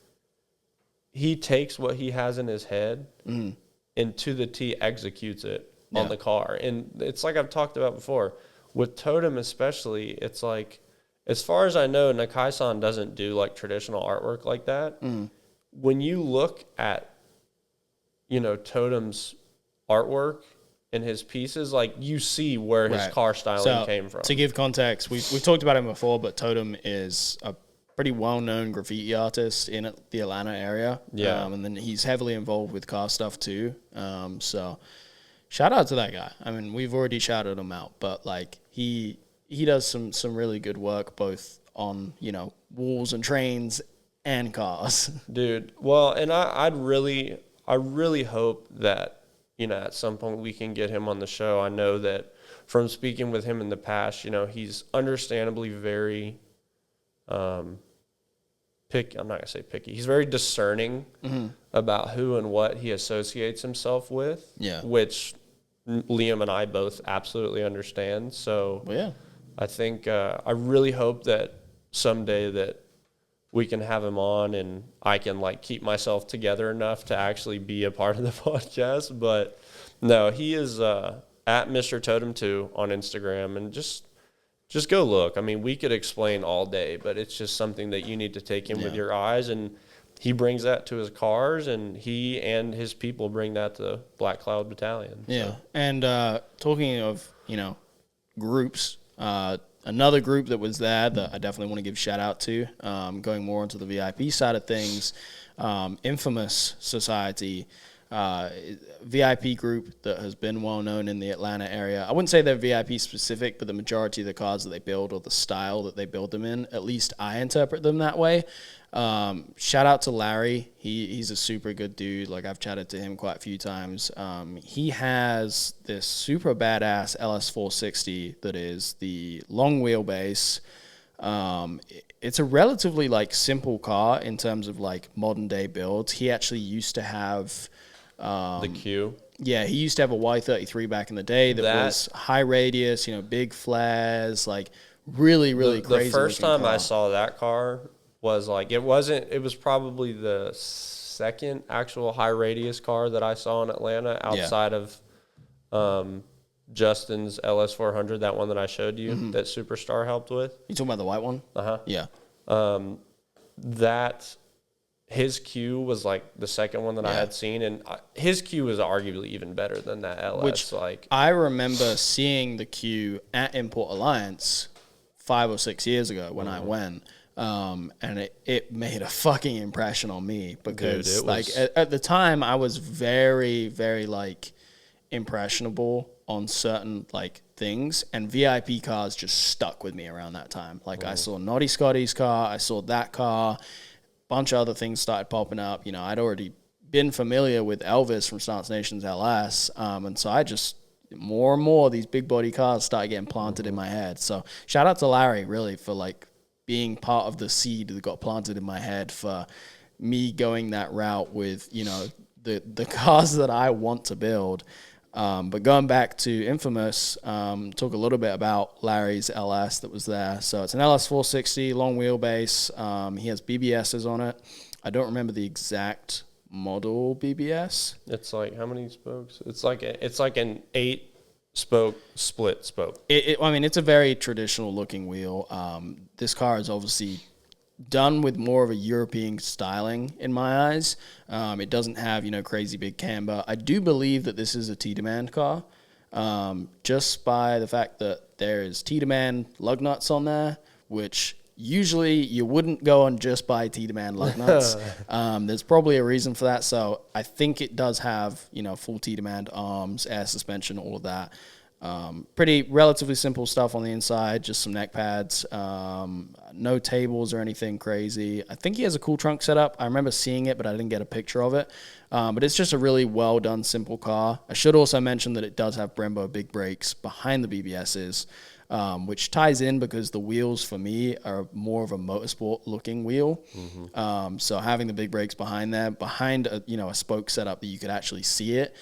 he takes what he has in his head and to the T executes it on the car. And it's like I've talked about before, with Totem especially, it's like, as far as I know, Nakai-san doesn't do like traditional artwork like that. When you look at, you know, Totem's artwork and his pieces, like you see where his car styling came from. To give context, we've talked about him before, but Totem is a pretty well-known graffiti artist in the Atlanta area. Yeah. And then he's heavily involved with car stuff too. So shout out to that guy. I mean, we've already shouted him out, but like he does some really good work both on, you know, walls and trains and cars. Dude, well, and I really hope that, you know, at some point we can get him on the show. I know that from speaking with him in the past, you know, he's understandably very picky. I'm not gonna say picky. He's very discerning about who and what he associates himself with. Yeah. Which Liam and I both absolutely understand. So yeah, I think I really hope that someday that we can have him on and I can like keep myself together enough to actually be a part of the podcast. But no, he is at Mr. Totem 2 on Instagram, and just go look. I mean, we could explain all day, but it's just something that you need to take in with your eyes. And he brings that to his cars, and he and his people bring that to Black Cloud Battalion. Yeah. So. And talking of, you know, groups, another group that was there that I definitely want to give a shout out to, going more into the VIP side of things, Infamous Society, VIP group that has been well known in the Atlanta area. I wouldn't say they're VIP specific, but the majority of the cars that they build or the style that they build them in, at least I interpret them that way. Shout out to Larry. He's a super good dude. Like I've chatted to him quite a few times. He has this super badass LS460 that is the long wheelbase. It's a relatively like simple car in terms of like modern day builds. He actually used to have the Q. Yeah, he used to have a Y33 back in the day that was high radius, you know, big flares, like really crazy. The first time car. I saw that car was like, it was probably the second actual high radius car that I saw in Atlanta outside of Justin's LS400, that one that I showed you that Superstar helped with. You talking about the white one? Uh-huh. Yeah. His Q was like the second one that I had seen, and his Q was arguably even better than that LS. Which I remember seeing the Q at Import Alliance 5 or 6 years ago when I went. And it made a fucking impression on me because at the time I was very, very like impressionable on certain like things, and VIP cars just stuck with me around that time. Like I saw Naughty Scotty's car, I saw that car, bunch of other things started popping up. You know, I'd already been familiar with Elvis from Stance Nation's LS, and so I just more and more these big body cars started getting planted in my head. So shout out to Larry really for like being part of the seed that got planted in my head for me going that route with, you know, the cars that I want to build. But going back to Infamous, talk a little bit about Larry's LS that was there. So it's an LS 460, long wheelbase. He has BBSs on it. I don't remember the exact model BBS. It's like, how many spokes? It's like an 8-spoke split spoke. I mean, it's a very traditional looking wheel. This car is obviously done with more of a European styling in my eyes. It doesn't have, you know, crazy big camber. I do believe that this is a T-Demand car, just by the fact that there is T-Demand lug nuts on there, which usually you wouldn't go and just buy T-Demand lug nuts. There's probably a reason for that. So I think it does have, you know, full T-Demand arms, air suspension, all of that. Pretty relatively simple stuff on the inside, just some neck pads, no tables or anything crazy. I think he has a cool trunk setup. I remember seeing it, but I didn't get a picture of it. But it's just a really well done, simple car. I should also mention that it does have Brembo big brakes behind the BBSs, which ties in because the wheels for me are more of a motorsport looking wheel. Mm-hmm. So having the big brakes behind there, behind a spoke setup that you could actually see it,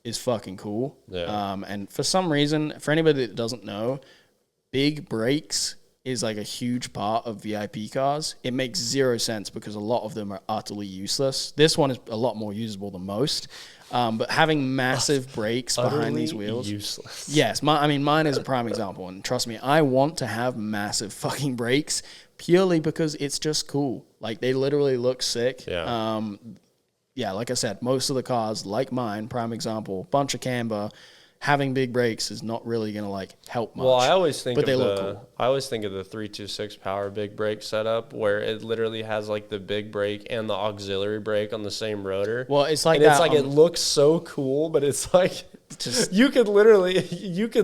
is fucking cool. Yeah. And for some reason, for anybody that doesn't know, big brakes is like a huge part of VIP cars. It makes zero sense because a lot of them are utterly useless. This one is a lot more usable than most. But having massive brakes behind these wheels, useless. Yes, mine is a prime example. And trust me, I want to have massive fucking brakes purely because it's just cool. Like they literally look sick. Yeah. Yeah, like I said, most of the cars, like mine, prime example, bunch of camber, having big brakes is not really going to like help much. Well, I always think of the 326 power big brake setup where it literally has like the big brake and the auxiliary brake on the same rotor. Well, it's like and that. It's like it looks so cool, but it's like just you could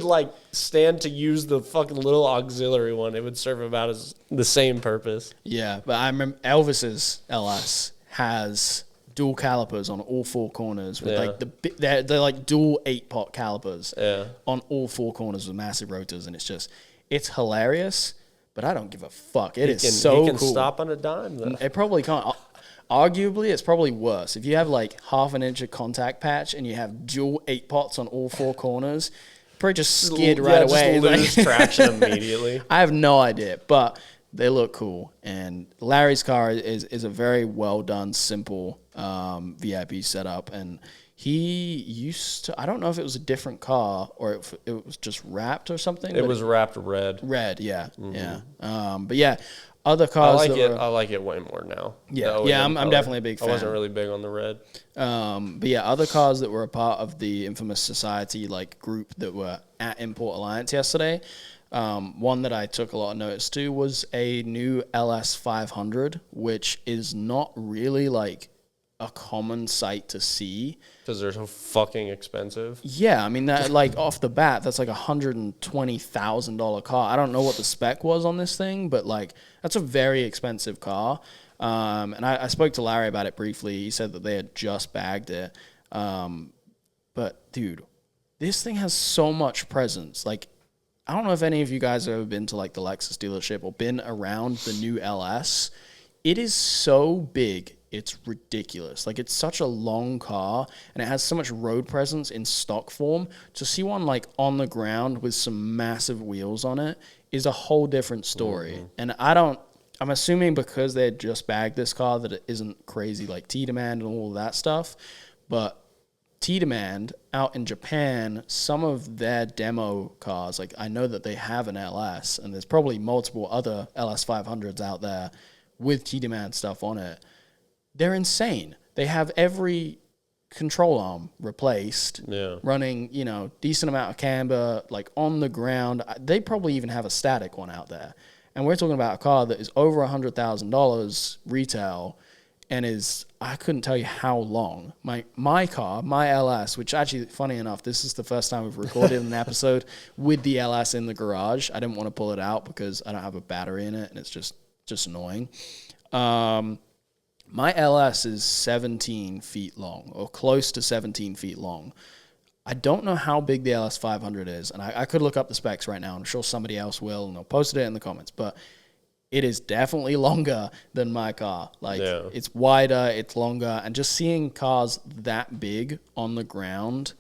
like stand to use the fucking little auxiliary one. It would serve about as the same purpose. Yeah, but I remember Elvis's LS has dual calipers on all four corners with like they're like dual 8-pot calipers on all four corners with massive rotors, and it's hilarious, but I don't give a fuck. He can cool. Stop on a dime though. It probably can't. Arguably, it's probably worse. If you have like half an inch of contact patch and you have dual 8-pots on all four corners, probably just skid right away. Just lose traction immediately. I have no idea, but they look cool. And Larry's car is a very well done, simple VIP setup. And he used to, I don't know if it was a different car or if it was just wrapped or something. It was wrapped red. Red, yeah. Mm-hmm. Yeah. But yeah, other cars. I like it way more now. Yeah, I'm definitely a big fan. I wasn't really big on the red. But yeah, other cars that were a part of the infamous society like group that were at Import Alliance yesterday. One that I took a lot of notice to was a new LS 500, which is not really like a common sight to see. Because they're so fucking expensive. Yeah, I mean, that like off the bat, that's like $120,000 car. I don't know what the spec was on this thing, but like that's a very expensive car. And I spoke to Larry about it briefly. He said that they had just bagged it. But dude, this thing has so much presence. Like, I don't know if any of you guys have ever been to like the Lexus dealership or been around the new LS. It is so big, it's ridiculous. Like, it's such a long car and it has so much road presence in stock form. To see one like on the ground with some massive wheels on it is a whole different story. Mm-hmm. And I'm assuming because they had just bagged this car that it isn't crazy like T-Demand and all of that stuff. But T-Demand out in Japan, some of their demo cars, like I know that they have an LS, and there's probably multiple other LS 500s out there with T-Demand stuff on it. They're insane. They have every control arm replaced, running, decent amount of camber, like on the ground. They probably even have a static one out there. And we're talking about a car that is over $100,000 retail, and I couldn't tell you how long. My car, my LS, which actually, funny enough, this is the first time we've recorded an episode with the LS in the garage. I didn't want to pull it out because I don't have a battery in it, and it's just annoying. My LS is 17 feet long, or close to 17 feet long. I don't know how big the LS 500 is, and I could look up the specs right now. I'm sure somebody else will, and they'll post it in the comments, but it is definitely longer than my car. Like, it's wider, it's longer, and just seeing cars that big on the ground,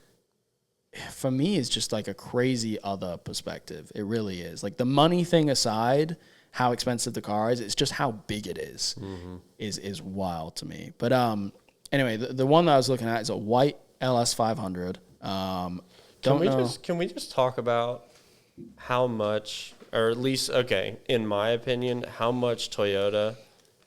for me, is just like a crazy other perspective. It really is. Like, the money thing aside, how expensive the car is, it's just how big it is, is wild to me. But anyway, the one that I was looking at is a white LS 500. Can we just talk about how much, or at least, in my opinion, how much Toyota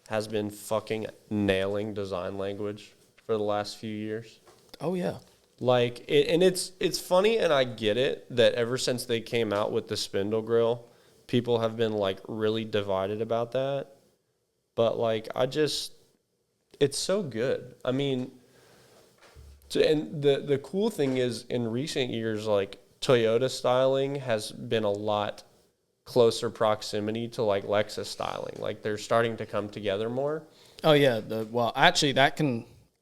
has been fucking nailing design language for the last few years? Oh, yeah. Like, it's funny, and I get it, that ever since they came out with the spindle grille, people have been, like, really divided about that. But, like, it's so good. I mean, and the cool thing is, in recent years, like, Toyota styling has been a lot closer proximity to like Lexus styling. Like they're starting to come together more. Oh yeah. Well, actually,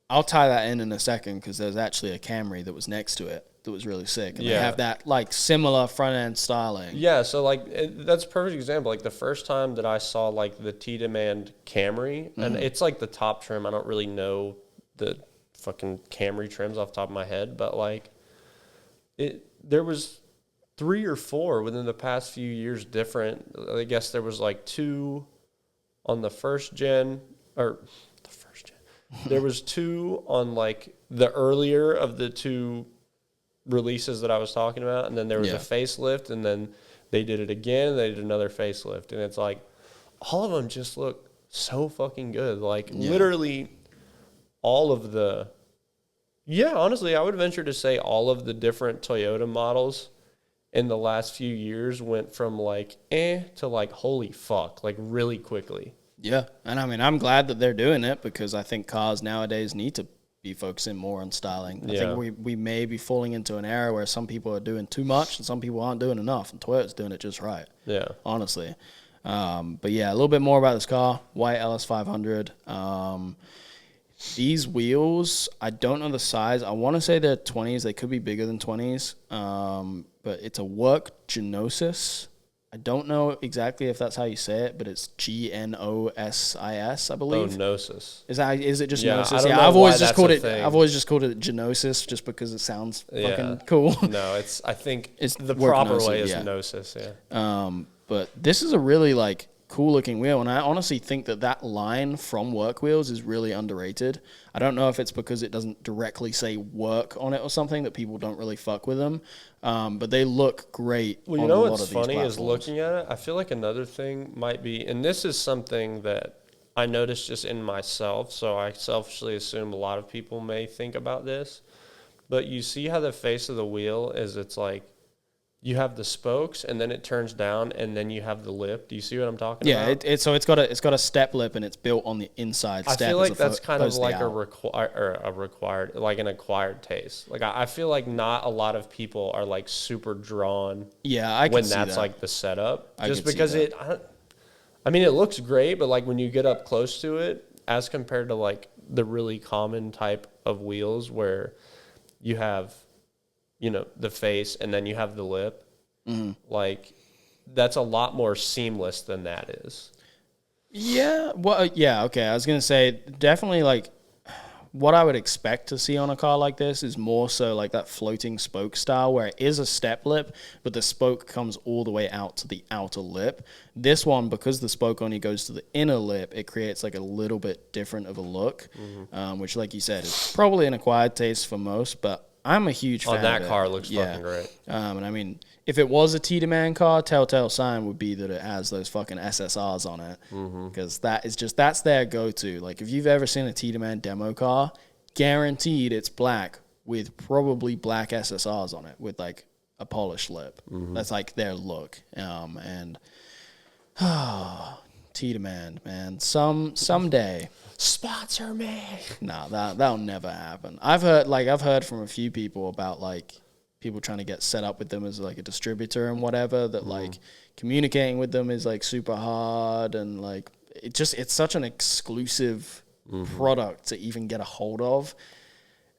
I'll tie that in a second because there's actually a Camry that was next to it that was really sick, and they have that like similar front end styling. Yeah. So like that's a perfect example. Like the first time that I saw like the T-Demand Camry, and it's like the top trim. I don't really know the fucking Camry trims off the top of my head, but like there was 3 or 4 within the past few years different. I guess there was like 2 on the first gen. There was 2 on like the earlier of the 2 releases that I was talking about, and then there was a facelift, and then they did it again, and they did another facelift, and it's like all of them just look so fucking good. Like literally all of the honestly, I would venture to say all of the different Toyota models in the last few years went from like to like holy fuck, like really quickly. Yeah, and I mean, I'm glad that they're doing it because I think cars nowadays need to be focusing more on styling. I think we may be falling into an era where some people are doing too much and some people aren't doing enough, and Toyota's doing it just right. Yeah, honestly. But yeah, a little bit more about this car, white LS500. These wheels, I don't know the size. I want to say they're 20s. They could be bigger than 20s. But it's a work Genosis. I don't know exactly if that's how you say it, but it's Gnosis, I believe. Oh, Gnosis. Is it just Gnosis? I don't know I've always just called it Genosis just because it sounds fucking cool. No, I think it's the proper way is Gnosis, But this is a really like cool looking wheel, and I honestly think that line from Work Wheels is really underrated. I don't know if it's because it doesn't directly say work on it or something that people don't really fuck with them, but they look great. Well, you know what's funny is looking at it, I feel like another thing might be, and this is something that I noticed just in myself, so I selfishly assume a lot of people may think about this, but you see how the face of the wheel is, it's like you have the spokes, and then it turns down, and then you have the lip. Do you see what I'm talking about? Yeah, so it's got a step lip, and it's built on the inside step. I feel like that's kind of like an acquired taste. Like I feel like not a lot of people are like super drawn. Yeah, I can see that's that. Like the setup, just because it looks great, but like when you get up close to it, as compared to like the really common type of wheels where you have, the face and then you have the lip, like that's a lot more seamless than that is. Yeah. Well, yeah. Okay. I was going to say definitely like what I would expect to see on a car like this is more so like that floating spoke style where it is a step lip, but the spoke comes all the way out to the outer lip. This one, because the spoke only goes to the inner lip, it creates like a little bit different of a look, which like you said, is probably an acquired taste for most, but I'm a huge fan of it. That car looks fucking great. And I mean, if it was a T-Demand car, telltale sign would be that it has those fucking SSRs on it. Because that's their go-to. Like, if you've ever seen a T-Demand demo car, guaranteed it's black with probably black SSRs on it with, like, a polished lip. That's, like, their look. T-Demand, man. Someday. Sponsor me. No, that'll never happen. I've heard from a few people about like people trying to get set up with them as like a distributor and whatever, that like communicating with them is like super hard, and like it's such an exclusive product to even get a hold of.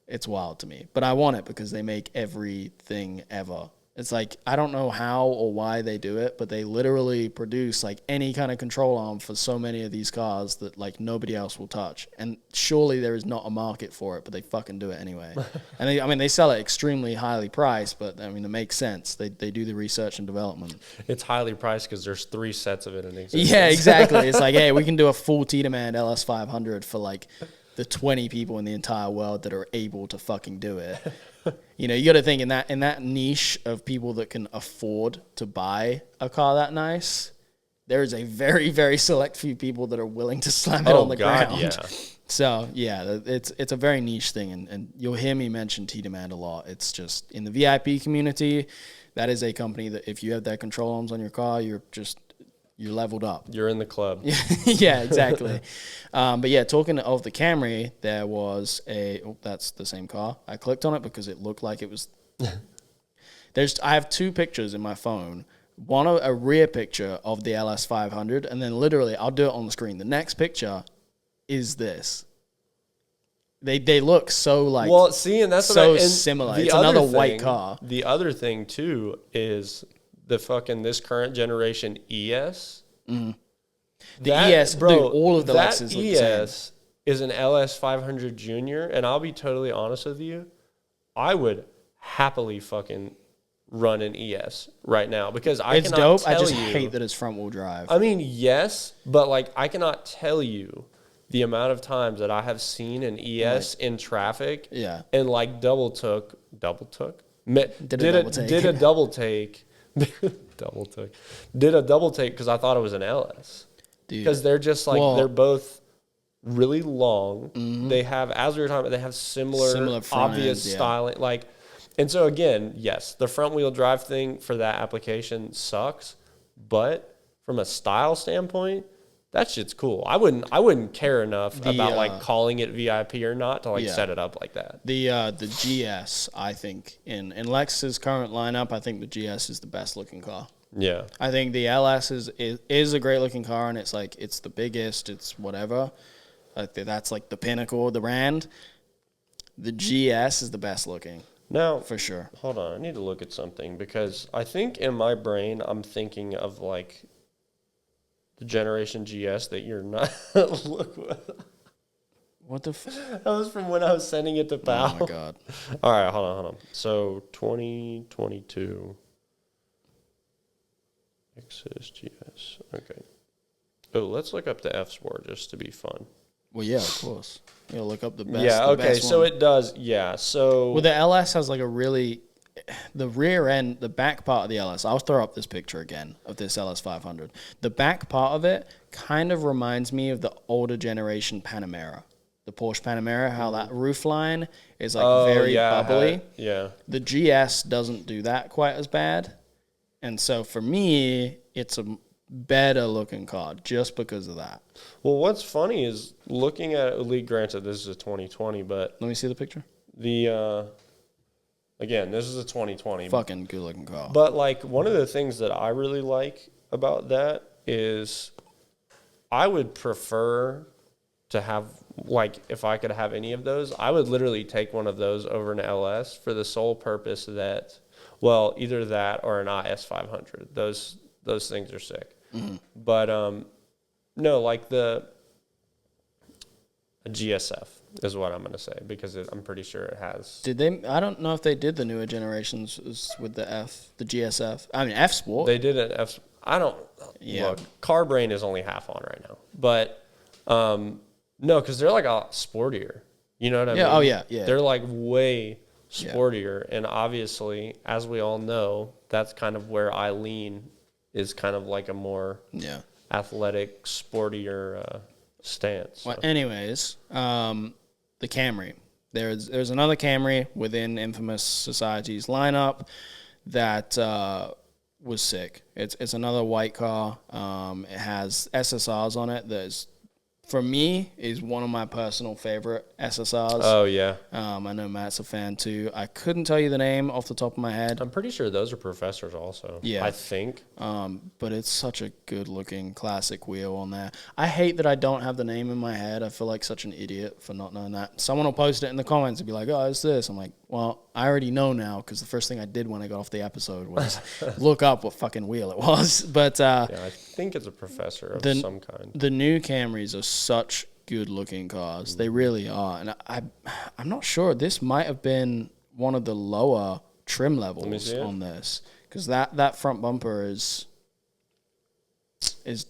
It's wild to me, but I want it because they make everything ever. It's like, I don't know how or why they do it, but they literally produce like any kind of control arm for so many of these cars that like nobody else will touch. And surely there is not a market for it, but they fucking do it anyway. And they sell it extremely highly priced, but I mean, it makes sense. They do the research and development. It's highly priced because there's 3 sets of it in existence. Yeah, exactly. It's like, hey, we can do a full T-Demand LS500 for like the 20 people in the entire world that are able to fucking do it. You got to think in that niche of people that can afford to buy a car that nice, there is a very, very select few people that are willing to slam it on the ground. Yeah. So, yeah, it's a very niche thing, and you'll hear me mention T-Demand a lot. It's just in the VIP community, that is a company that if you have their control arms on your car, you're leveled up. You're in the club. Yeah, exactly. But yeah, talking of the Camry, there was that's the same car. I clicked on it because it looked like it was. I have 2 pictures in my phone. One, a rear picture of the LS 500, and then literally, I'll do it on the screen. The next picture is this. They look so like and that's so similar. It's another white car. The other thing too is the fucking this current generation ES. Mm. The ES, bro, dude, all of the Lexus look the same. Is an LS 500 Junior, and I'll be totally honest with you, I would happily fucking run an ES right now because it's dope. I just hate that it's front wheel drive. I mean, yes, but like I cannot tell you the amount of times that I have seen an ES in traffic, and like did a double take because I thought it was an LS because they're just like they're both really long. Mm-hmm. They have, as we were talking about, they have similar obvious styling, like. And so again, yes, the front wheel drive thing for that application sucks, but from a style standpoint, that shit's cool. I wouldn't care enough about like calling it VIP or not to like set it up like that. The GS, I think in Lexus' current lineup, I think the GS is the best looking car. Yeah. I think the LS is a great looking car, and it's like it's the biggest, it's whatever. That's like the pinnacle of the brand. The GS is the best looking. Now, for sure. Hold on, I need to look at something because I think in my brain I'm thinking of like the generation GS that you're not. Look what the that was from when I was sending it to Pal. Oh my god. All right, hold on. So 2022 Lexus GS. Okay. Oh, let's look up the F Sport just to be fun. Well, yeah, of course. You look up the best. Yeah, okay, so it does. Yeah, so. Well, the LS has like the rear end, the back part of the LS. I'll throw up this picture again of this LS 500. The back part of it kind of reminds me of the older generation Panamera, the Porsche Panamera. How that roof line is like very bubbly. Yeah. The GS doesn't do that quite as bad, and so for me, it's a better looking car just because of that. Well, what's funny is looking at Elite, granted this is a 2020, but let me see the picture. Again, this is a 2020. Fucking good looking car. But like one of the things that I really like about that is I would prefer to have, like, if I could have any of those, I would literally take one of those over an LS for the sole purpose that, well, either that or an IS 500. Those things are sick. Mm-hmm. But no, like a GSF is what I'm going to say because I'm pretty sure it has. Did they? I don't know if they did the newer generations with the GSF. I mean, F Sport. They did an F. I don't. Yeah. Look, car brain is only half on right now, but no, because they're like a sportier. You know what I mean? Oh yeah. They're like way sportier, and obviously, as we all know, that's kind of where I lean. Is kind of like a more athletic, sportier stance. So. Well, anyways, the Camry. There's another Camry within Infamous Society's lineup that was sick. It's another white car. It has SSRs on it. For me, is one of my personal favorite SSRs. Oh, yeah. I know Matt's a fan, too. I couldn't tell you the name off the top of my head. I'm pretty sure those are Professors also. Yeah. I think. But it's such a good-looking classic wheel on there. I hate that I don't have the name in my head. I feel like such an idiot for not knowing that. Someone will post it in the comments and be like, oh, it's this. I'm like, well, I already know now because the first thing I did when I got off the episode was look up what fucking wheel it was. But yeah, I think it's a Professor of some kind. The new Camrys are such good-looking cars. They really are. And I'm not sure. This might have been one of the lower trim levels on this because that front bumper is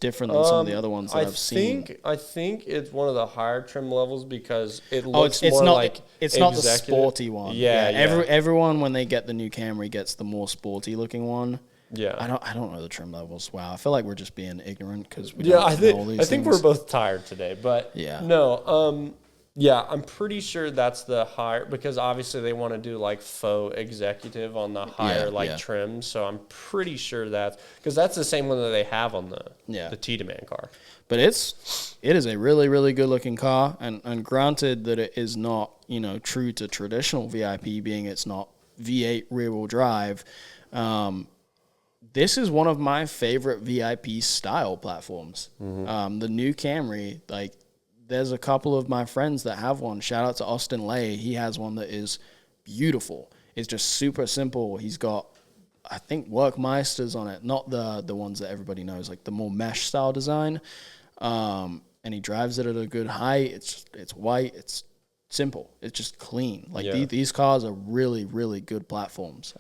different than some of the other ones that I've seen. I think it's one of the higher trim levels because it looks more like it's not the sporty one. Yeah. Everyone when they get the new Camry gets the more sporty looking one. Yeah, I don't know the trim levels. Wow, I feel like we're just being ignorant because we don't know all these things. I think we're both tired today, but no, I'm pretty sure that's the higher because obviously they want to do like faux executive on the higher trim. So I'm pretty sure because that's the same one that they have on the Tiedemann car. But it is a really, really good looking car, and granted that it is not true to traditional VIP, being it's not V8 rear-wheel drive. This is one of my favorite VIP style platforms. The new Camry, like, there's a couple of my friends that have one. Shout out to Austin Lay. He has one that is beautiful. It's just super simple. He's got, I think, Workmeisters on it, not the ones that everybody knows, like the more mesh style design. And he drives it at a good height. It's white. It's simple. It's just clean. Like these cars are really, really good platforms.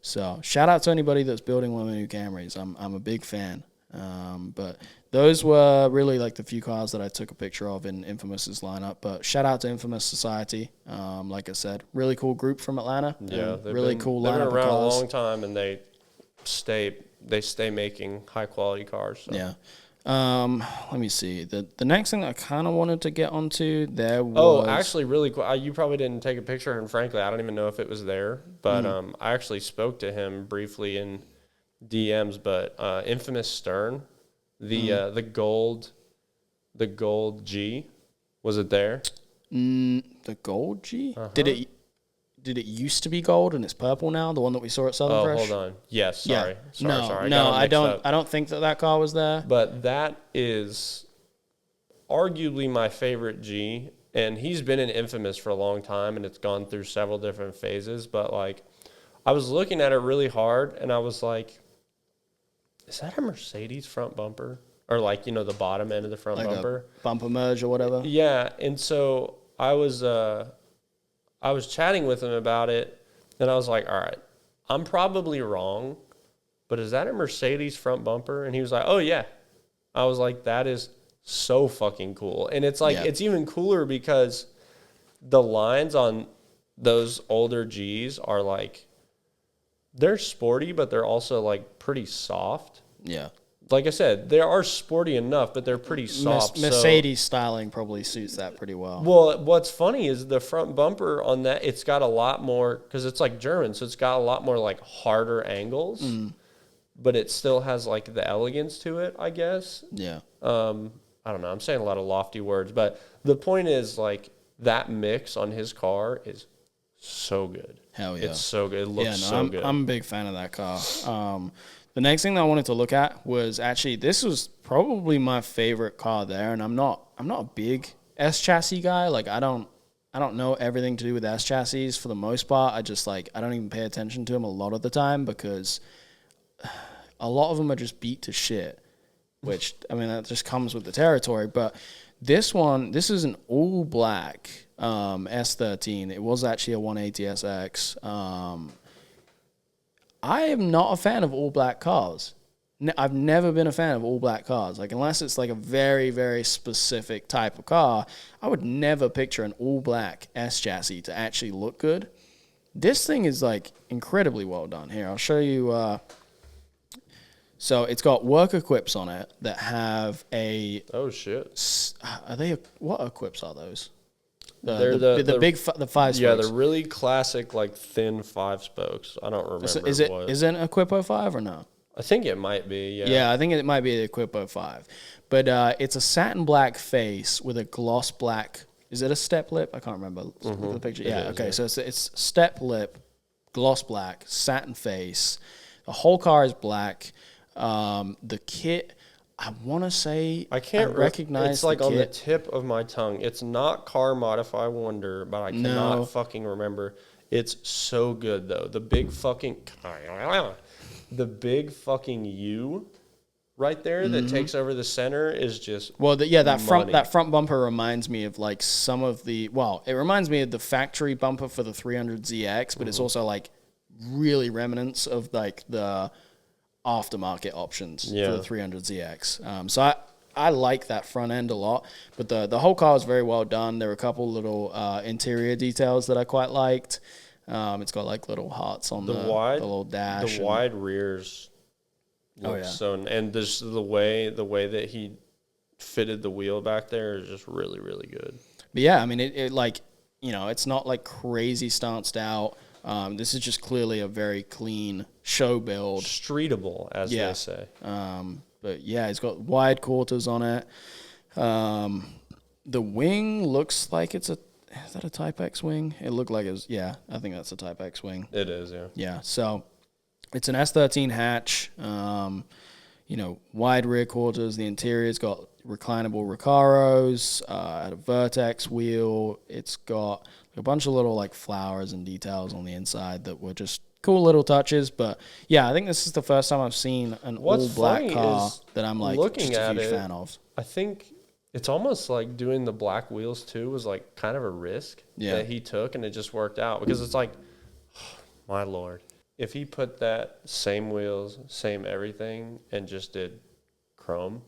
So shout out to anybody that's building one of the new Camrys. I'm a big fan. But those were really like the few cars that I took a picture of in Infamous's lineup. But shout out to Infamous Society. Like I said, really cool group from Atlanta. Yeah, really cool lineup. They've been around of cars. a long time, and they stay making high quality cars. So. Yeah. Let me see. The next thing I kind of wanted to get onto there was... Oh, actually, really cool. You probably didn't take a picture, and frankly, I don't even know if it was there. But I actually spoke to him briefly in DMs. But Infamous Stern, the gold G, was it there? The gold G? Uh-huh. Did it used to be gold and it's purple now? The one that we saw at Southern Fresh? Hold on. Yes, sorry. Yeah. Sorry. I don't think that car was there. But that is arguably my favorite G, and he's been in Infamous for a long time, and it's gone through several different phases. But like, I was looking at it really hard, and I was like, "Is that a Mercedes front bumper, or like the bottom end of the front like bumper, a bumper merge or whatever?" Yeah, and so I was chatting with him about it, and I was like, all right, I'm probably wrong, but is that a Mercedes front bumper? And he was like, oh, yeah. I was like, that is so fucking cool. And it's like, it's even cooler because the lines on those older Gs are like, they're sporty, but they're also like pretty soft. Yeah. Like I said, they are sporty enough, but they're pretty soft. Mercedes styling probably suits that pretty well. Well, what's funny is the front bumper on that, it's got a lot more, because it's like German, so it's got a lot more like harder angles, but it still has like the elegance to it, I guess. Yeah. I don't know. I'm saying a lot of lofty words, but the point is like that mix on his car is so good. Hell yeah. It's so good. It looks so good. I'm a big fan of that car. The next thing that I wanted to look at was actually, this was probably my favorite car there, and I'm not a big S chassis guy. Like I don't know everything to do with S chassis for the most part. I don't even pay attention to them a lot of the time because a lot of them are just beat to shit, which I mean that just comes with the territory. But this is an all black S13. It was actually a 180 SX. I am not a fan of all black cars. I've never been a fan of all black cars. Like, unless it's like a very, very specific type of car, I would never picture an all black S chassis to actually look good. This thing is like incredibly well done. Here, I'll show you. So it's got work equips on it that have a. Oh shit! Are they? What equips are those? The big 5 spokes. Yeah, they're really classic, like thin 5 spokes. I don't remember. Is it an Equipo 5 or no? I think it might be. Yeah. Yeah, I think it might be the Equipo 5, but it's a satin black face with a gloss black. Is it a step lip? I can't remember the picture. Yeah. Okay. So it's step lip, gloss black, satin face. The whole car is black. The kit. I want to say I can't recognize. It's like the on the tip of my tongue. It's not Car Modify Wonder, but I cannot fucking remember. It's so good though. The big fucking U right there that takes over the center is just that front bumper reminds me of like some of the it reminds me of the factory bumper for the 300ZX, but it's also like really remnants of like the aftermarket options for the 300ZX. So I like that front end a lot, but the whole car is very well done. There were a couple little interior details that I quite liked. It's got like little hearts on the little dash. The wide rears so, and this the way that he fitted the wheel back there is just really, really good. But yeah, I mean it like, it's not like crazy stanced out. This is just clearly a very clean show build. Streetable, as they say. But yeah, it's got wide quarters on it. The wing looks like it's is that a Type X wing? It looked like it was, yeah, I think that's a Type X wing. It is, yeah. Yeah, so it's an S13 hatch, wide rear quarters. The interior's got reclinable Recaros, a Vertex wheel. It's got a bunch of little like flowers and details on the inside that were just cool little touches. But yeah, I think this is the first time I've seen an all-black car that I'm like just a huge fan of. I think it's almost like doing the black wheels too was like kind of a risk that he took, and it just worked out because it's like, oh, my Lord, if he put that same wheels, same everything, and just did chrome.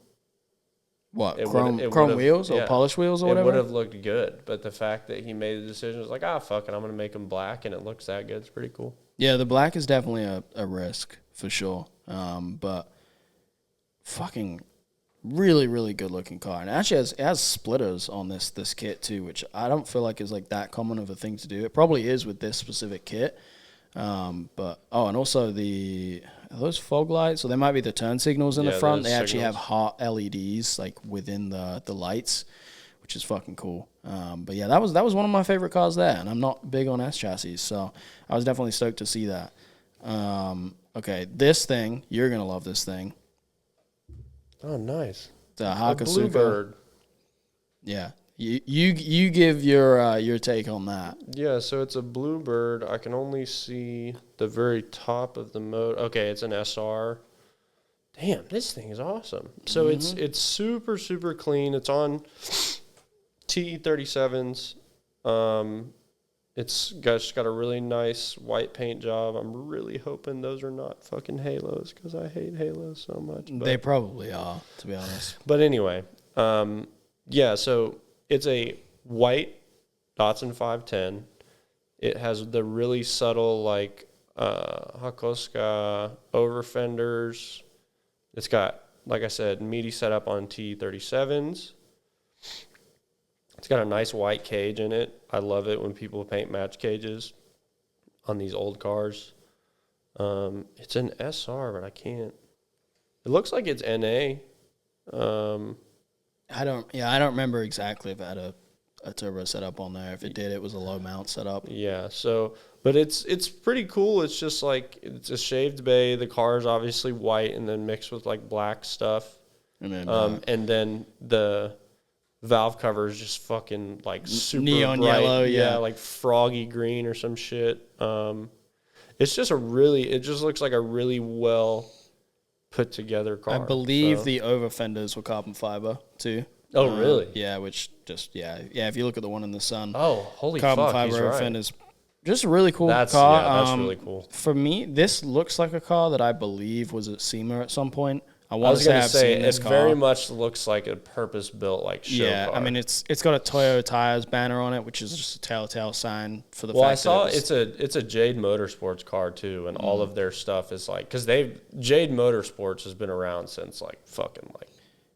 What, chrome wheels or polished wheels or whatever? It would have looked good, but the fact that he made the decision was like, fuck it, I'm going to make them black, and it looks that good. It's pretty cool. Yeah, the black is definitely a risk for sure, but fucking really, really good-looking car. And actually, it has splitters on this kit too, which I don't feel like is like that common of a thing to do. It probably is with this specific kit, and also are those fog lights? So there might be the turn signals in the front. They actually have hot LEDs like within the lights, which is fucking cool. But yeah, that was one of my favorite cars there, and I'm not big on S chassis, so I was definitely stoked to see that. Okay, this thing, you're gonna love this thing. Oh, nice. The Hakusuka. Bluebird. Yeah. You give your take on that. Yeah, so it's a Bluebird. I can only see the very top of the motor. Okay, it's an SR. Damn, this thing is awesome. So it's super, super clean. It's on TE37s. It's just got a really nice white paint job. I'm really hoping those are not fucking halos because I hate halos so much. But they probably are, to be honest. But anyway, so it's a white Datsun 510. It has the really subtle, like, Hakosuka over fenders. It's got, like I said, meaty setup on T37s. It's got a nice white cage in it. I love it when people paint match cages on these old cars. It's an SR, but I can't. It looks like it's NA. I don't remember exactly if it had a turbo setup on there. If it did, it was a low mount setup. Yeah, so, but it's pretty cool. It's just like, it's a shaved bay. The car is obviously white and then mixed with like black stuff. And then the valve cover is just fucking like super neon bright, yellow, yeah, like froggy green or some shit. It's just it just looks like a really well put together car. I believe the over fenders were carbon fiber too. Oh, really? Yeah, which just if you look at the one in the sun. Oh, holy carbon fuck, fiber he's over right. fenders. Just a really cool car. That's really cool. For me, this looks like a car that I believe was at SEMA at some point. I was going to say, it very much looks like a purpose-built like show car. I mean, it's got a Toyota Tires banner on it, which is just a telltale sign for the fact that I saw it's a Jade Motorsports car too, and all of their stuff is like, because Jade Motorsports has been around since like fucking like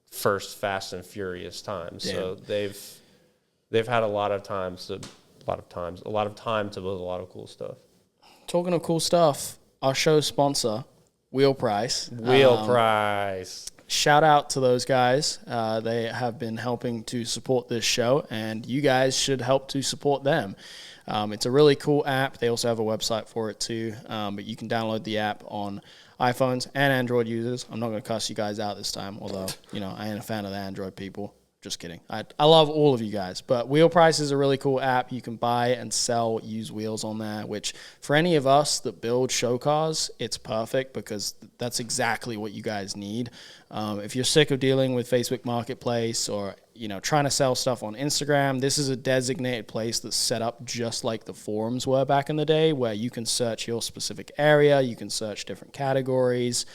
first Fast and Furious times. Damn. So they've had a lot of time to build a lot of cool stuff. Talking of cool stuff, our show sponsor, Wheel Price. Shout out to those guys. They have been helping to support this show, and you guys should help to support them. It's a really cool app. They also have a website for it too, but you can download the app on iPhones and Android users. I'm not going to cuss you guys out this time, although I ain't a fan of the Android people. Just kidding. I love all of you guys, but Wheel Price is a really cool app. You can buy and sell used wheels on there, which for any of us that build show cars, it's perfect because that's exactly what you guys need. If you're sick of dealing with Facebook Marketplace or trying to sell stuff on Instagram, this is a designated place that's set up just like the forums were back in the day, where you can search your specific area, you can search different categories.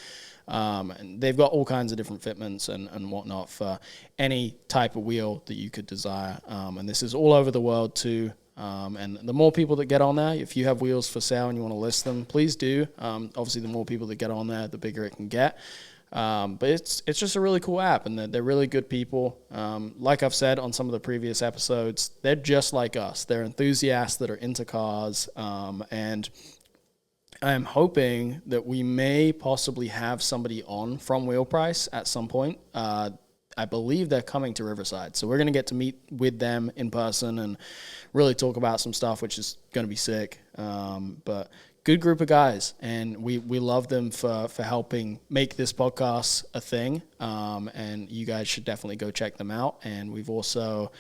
And they've got all kinds of different fitments and whatnot for any type of wheel that you could desire. And this is all over the world too. And the more people that get on there, if you have wheels for sale and you want to list them, please do. Obviously, the more people that get on there, the bigger it can get. But it's just a really cool app, and they're really good people. Like I've said on some of the previous episodes, they're just like us. They're enthusiasts that are into cars, and I'm hoping that we may possibly have somebody on from Wheel Price at some point. I believe they're coming to Riverside. So we're going to get to meet with them in person and really talk about some stuff, which is going to be sick. But good group of guys, and we love them for helping make this podcast a thing. And you guys should definitely go check them out. And we've also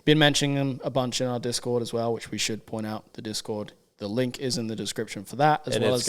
been mentioning them a bunch in our Discord as well, which we should point out the Discord. The link is in the description for that, as well as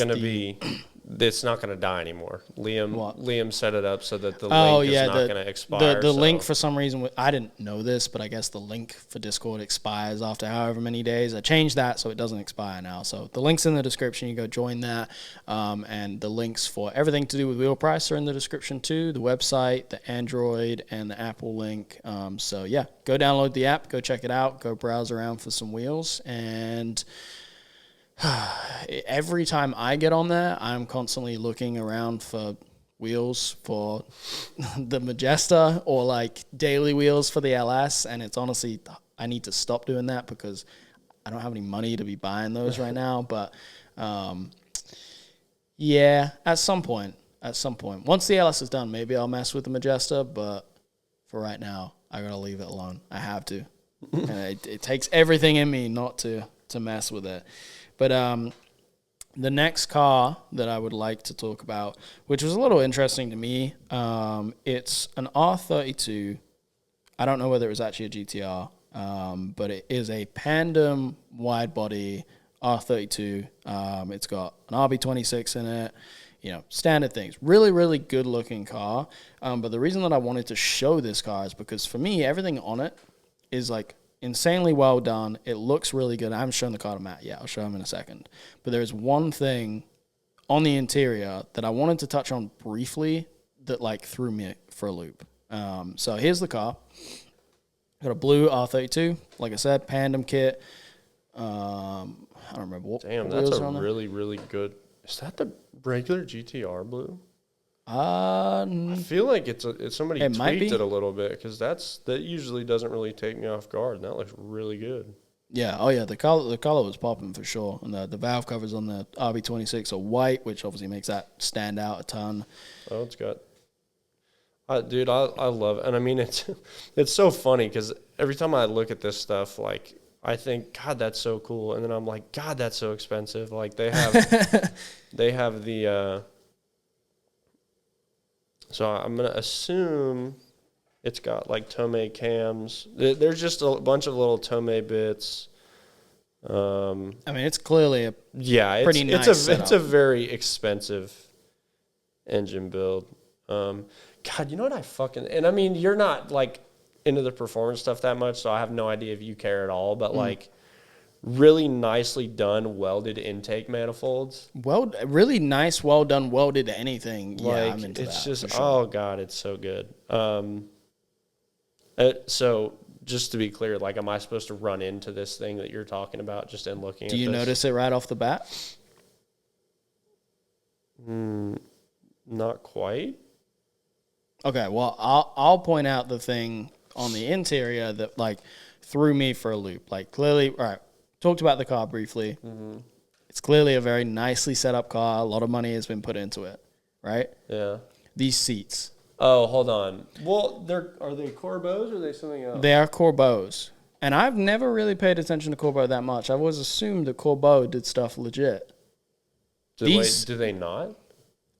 it's not going to die anymore. Liam set it up so that the link is not going to expire. The link, for some reason, I didn't know this, but I guess the link for Discord expires after however many days. I changed that so it doesn't expire now. So the link's in the description. You go join that. And the links for everything to do with Wheel Price are in the description too. The website, the Android, and the Apple link. So yeah, go download the app. Go check it out. Go browse around for some wheels. And every time I get on there, I'm constantly looking around for wheels for the Majesta or like daily wheels for the LS. And it's honestly, I need to stop doing that because I don't have any money to be buying those right now. But yeah, at some point, once the LS is done, maybe I'll mess with the Majesta. But for right now, I got to leave it alone. I have to. And it takes everything in me not to mess with it. But the next car that I would like to talk about, which was a little interesting to me, it's an R32. I don't know whether it was actually a GTR, but it is a Pandem wide body R32. It's got an RB26 in it, standard things. Really, really good looking car. But the reason that I wanted to show this car is because for me, everything on it is like insanely well done. It looks really good. I haven't shown the car to Matt yet. I'll show him in a second. But there's one thing on the interior that I wanted to touch on briefly that like threw me for a loop. So here's the car. Got a blue R32. Like I said, Pandem kit. I don't remember what. Damn, that's a really, really good. Is that the regular GTR blue? I feel like somebody tweaked it a little bit because that usually doesn't really take me off guard, and that looks really good. Yeah, oh yeah, the color was popping for sure, and the valve covers on the RB26 are white, which obviously makes that stand out a ton. Oh, it's got, dude, I love it, and I mean it's so funny because every time I look at this stuff, like I think, God, that's so cool, and then I'm like, God, that's so expensive. Like they have the. So I'm going to assume it's got like Tomei cams. There's just a bunch of little Tomei bits. I mean, it's clearly a pretty nice setup. It's a very expensive engine build. God, you know what and I mean, you're not like into the performance stuff that much, so I have no idea if you care at all, but like really nicely done welded intake manifolds. Really nice, well done welded anything. Yeah, like, I'm into it's that. Just, oh God, it's so good. So just to be clear, like, am I supposed to run into this thing that you're talking about just in looking at this? Do you notice it right off the bat? Not quite. Okay, well, I'll point out the thing on the interior that like threw me for a loop. Like clearly, all right. Talked about the car briefly. Mm-hmm. It's clearly a very nicely set up car. A lot of money has been put into it, right? Yeah. These seats. Oh, hold on. Well, are they Corbeaus or are they something else? They are Corbeaus. And I've never really paid attention to Corbeau that much. I've always assumed that Corbeau did stuff legit. Do they not?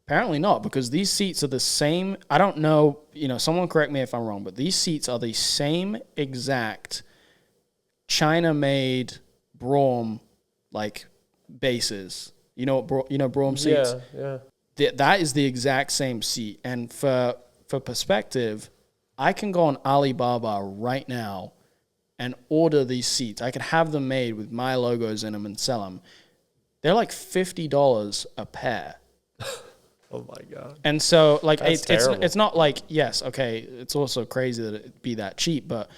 Apparently not, because these seats are the same. I don't know. Someone correct me if I'm wrong, but these seats are the same exact China-made Brougham like bases. Brougham seats? Yeah. That is the exact same seat. And for perspective, I can go on Alibaba right now and order these seats. I could have them made with my logos in them and sell them. They're like $50 a pair. Oh my God. And so like it's not like, yes, okay, it's also crazy that it'd be that cheap, but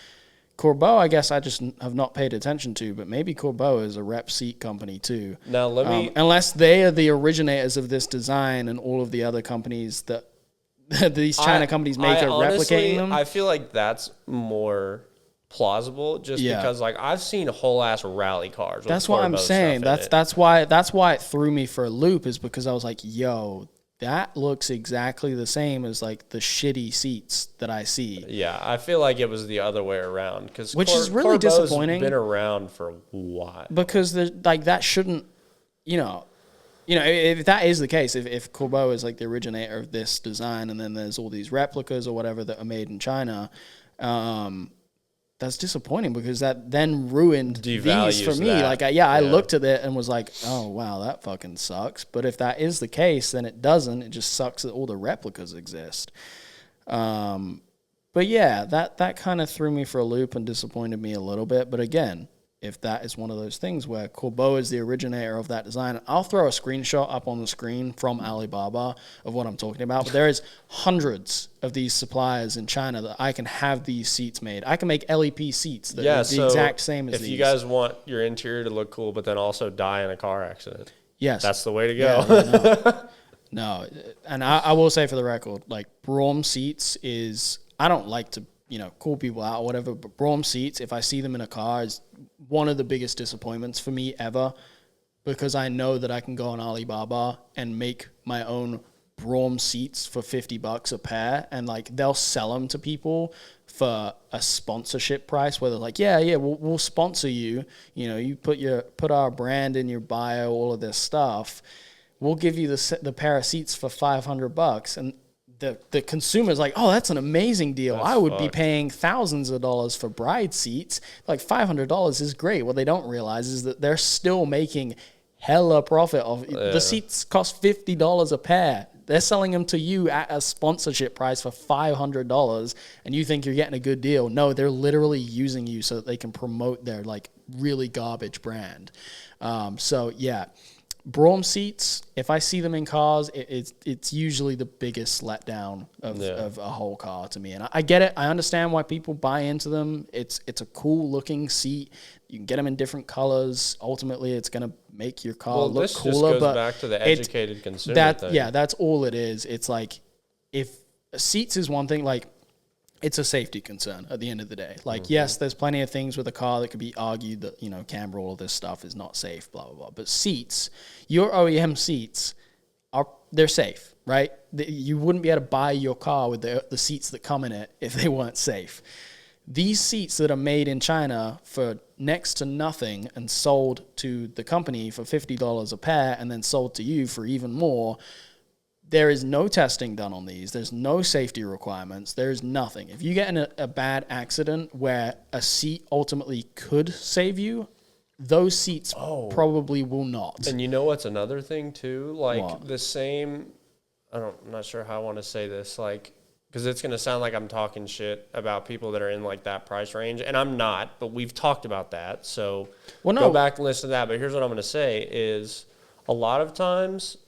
Corbeau, I guess I just have not paid attention to, but maybe Corbeau is a rep seat company too. Now let me, unless they are the originators of this design and all of the other companies that these China companies make are replicating them. I feel like that's more plausible, just because like I've seen whole ass rally cars. That's what I'm saying. That's why it threw me for a loop, is because I was like, yo, that looks exactly the same as like the shitty seats that I see. Yeah, I feel like it was the other way around, because which is really disappointing. Been around for a while, because like that shouldn't, if that is the case, if Corbeau is like the originator of this design, and then there's all these replicas or whatever that are made in China, that's disappointing, because that then ruined these for me. That. I looked at it and was like, oh, wow, that fucking sucks. But if that is the case, then it doesn't. It just sucks that all the replicas exist. But yeah, that kind of threw me for a loop and disappointed me a little bit. But again, if that is one of those things where Corbeau is the originator of that design, I'll throw a screenshot up on the screen from Alibaba of what I'm talking about. But there is hundreds of these suppliers in China that I can have these seats made. I can make LEP seats that are the exact same as these. If you guys want your interior to look cool, but then also die in a car accident, yes, that's the way to go. Yeah, no, and I will say for the record, like Brougham seats is, I don't like to call people out or whatever, but Brougham seats, if I see them in a car, is one of the biggest disappointments for me ever, because I know that I can go on Alibaba and make my own Brougham seats for $50 a pair, and like they'll sell them to people for a sponsorship price, where they're like, we'll sponsor you. You put our brand in your bio, all of this stuff. We'll give you the pair of seats for $500, and the consumer's like, oh, that's an amazing deal. I would be paying thousands of dollars for bride seats. Like $500 is great. What they don't realize is that they're still making hella profit off. The seats cost $50 a pair. They're selling them to you at a sponsorship price for $500, and you think you're getting a good deal. No, they're literally using you so that they can promote their like really garbage brand. So yeah. Brougham seats, if I see them in cars, it's usually the biggest letdown of a whole car to me. And I get it. I understand why people buy into them. It's a cool looking seat. You can get them in different colors. Ultimately, it's going to make your car look cooler. This just goes back to the educated consumer thing. Yeah, that's all it is. It's like, if seats is one thing, like, it's a safety concern at the end of the day. Like, yes, there's plenty of things with a car that could be argued that, Camry, all of this stuff is not safe, blah, blah, blah. But seats, your OEM seats, they're safe, right? You wouldn't be able to buy your car with the seats that come in it if they weren't safe. These seats that are made in China for next to nothing and sold to the company for $50 a pair and then sold to you for even more, there is no testing done on these. There's no safety requirements. There's nothing. If you get in a bad accident where a seat ultimately could save you, those seats probably will not. And you know what's another thing too? Like the same, I'm not sure how I want to say this, like, because it's going to sound like I'm talking shit about people that are in like that price range, and I'm not, but we've talked about that. So go back and listen to that. But here's what I'm going to say is, a lot of times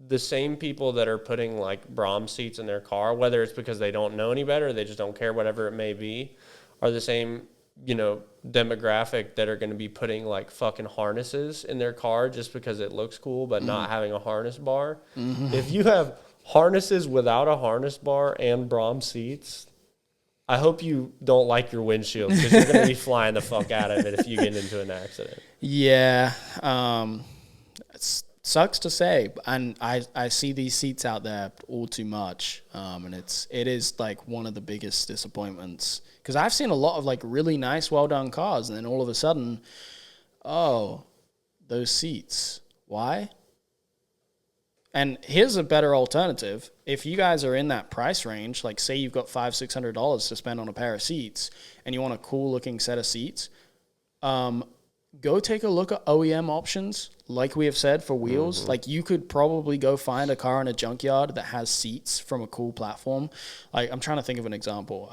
the same people that are putting like Brougham seats in their car, whether it's because they don't know any better, they just don't care, whatever it may be, are the same, demographic that are going to be putting like fucking harnesses in their car just because it looks cool, but not having a harness bar. If you have harnesses without a harness bar and Brougham seats, I hope you don't like your windshield, because you're going to be flying the fuck out of it if you get into an accident. Yeah. Sucks to say, and I see these seats out there all too much, and it is like one of the biggest disappointments, because I've seen a lot of like really nice, well done cars, and then all of a sudden, those seats, why? And here's a better alternative. If you guys are in that price range, like say you've got $500-600 to spend on a pair of seats, and you want a cool looking set of seats, go take a look at OEM options, like we have said, for wheels. Like, you could probably go find a car in a junkyard that has seats from a cool platform. Like, I'm trying to think of an example.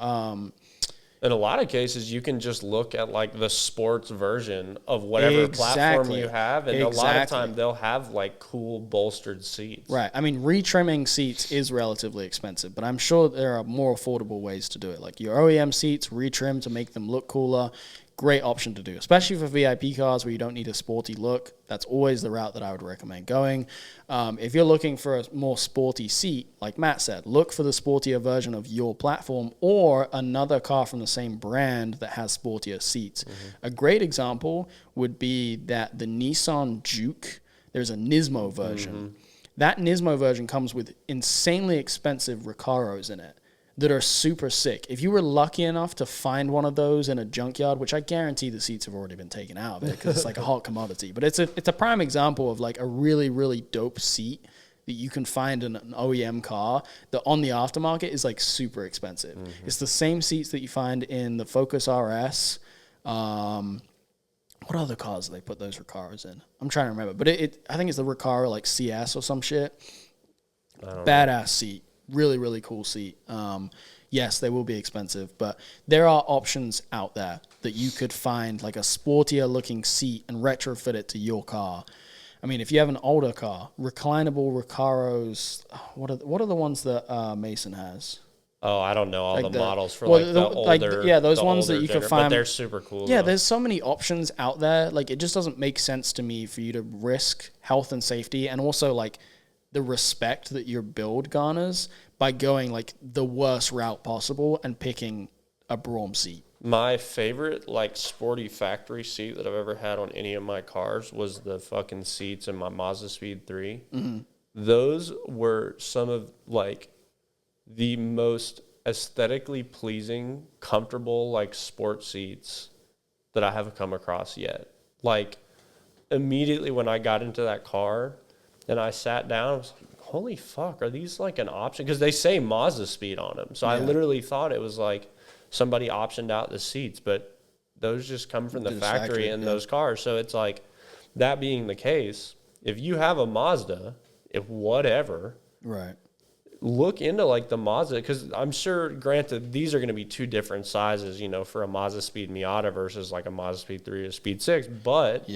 In a lot of cases, you can just look at like the sports version of whatever platform you have, and a lot of time they'll have like cool bolstered seats. Right. I mean, retrimming seats is relatively expensive, but I'm sure there are more affordable ways to do it. Like your OEM seats, retrim to make them look cooler. Great option to do, especially for VIP cars where you don't need a sporty look. That's always the route that I would recommend going. If you're looking for a more sporty seat, like Matt said, look for the sportier version of your platform or another car from the same brand that has sportier seats. A great example would be that the Nissan Juke, there's a Nismo version. that Nismo version comes with insanely expensive Recaros in it that are super sick. If you were lucky enough to find one of those in a junkyard, which I guarantee the seats have already been taken out of it because it's like a hot commodity, but it's a prime example of like a really, really dope seat that you can find in an OEM car that on the aftermarket is like super expensive. Mm-hmm. It's the same seats that you find in the Focus RS. What other cars do they put those Recaros in? I'm trying to remember, but I think it's the Recaro like CS or some shit. Badass seat. Really, really cool seat. Yes, they will be expensive, but there are options out there that you could find like a sportier looking seat and retrofit it to your car. I mean, if you have an older car, reclinable Recaros, what are the ones that Mason has? Oh, I don't know all like the models for like the older, those ones that you can find. But they're super cool. Yeah, there's so many options out there. Like, it just doesn't make sense to me for you to risk health and safety and also like the respect that your build garners by going like the worst route possible and picking a Brougham seat. My favorite like sporty factory seat that I've ever had on any of my cars was the fucking seats in my Mazda Speed 3. Mm-hmm. Those were some of like the most aesthetically pleasing, comfortable like sport seats that I have come across yet. Like immediately when I got into that car and I sat down, I was like, holy fuck, are these like an option? Because they say Mazda Speed on them. So I literally thought it was like somebody optioned out the seats, but those just come from the factory in those cars. So it's like, that being the case, if you have a Mazda, right, look into like the Mazda, because I'm sure, granted, these are going to be two different sizes, you know, for a Mazda Speed Miata versus like a Mazda Speed 3 or Speed 6, but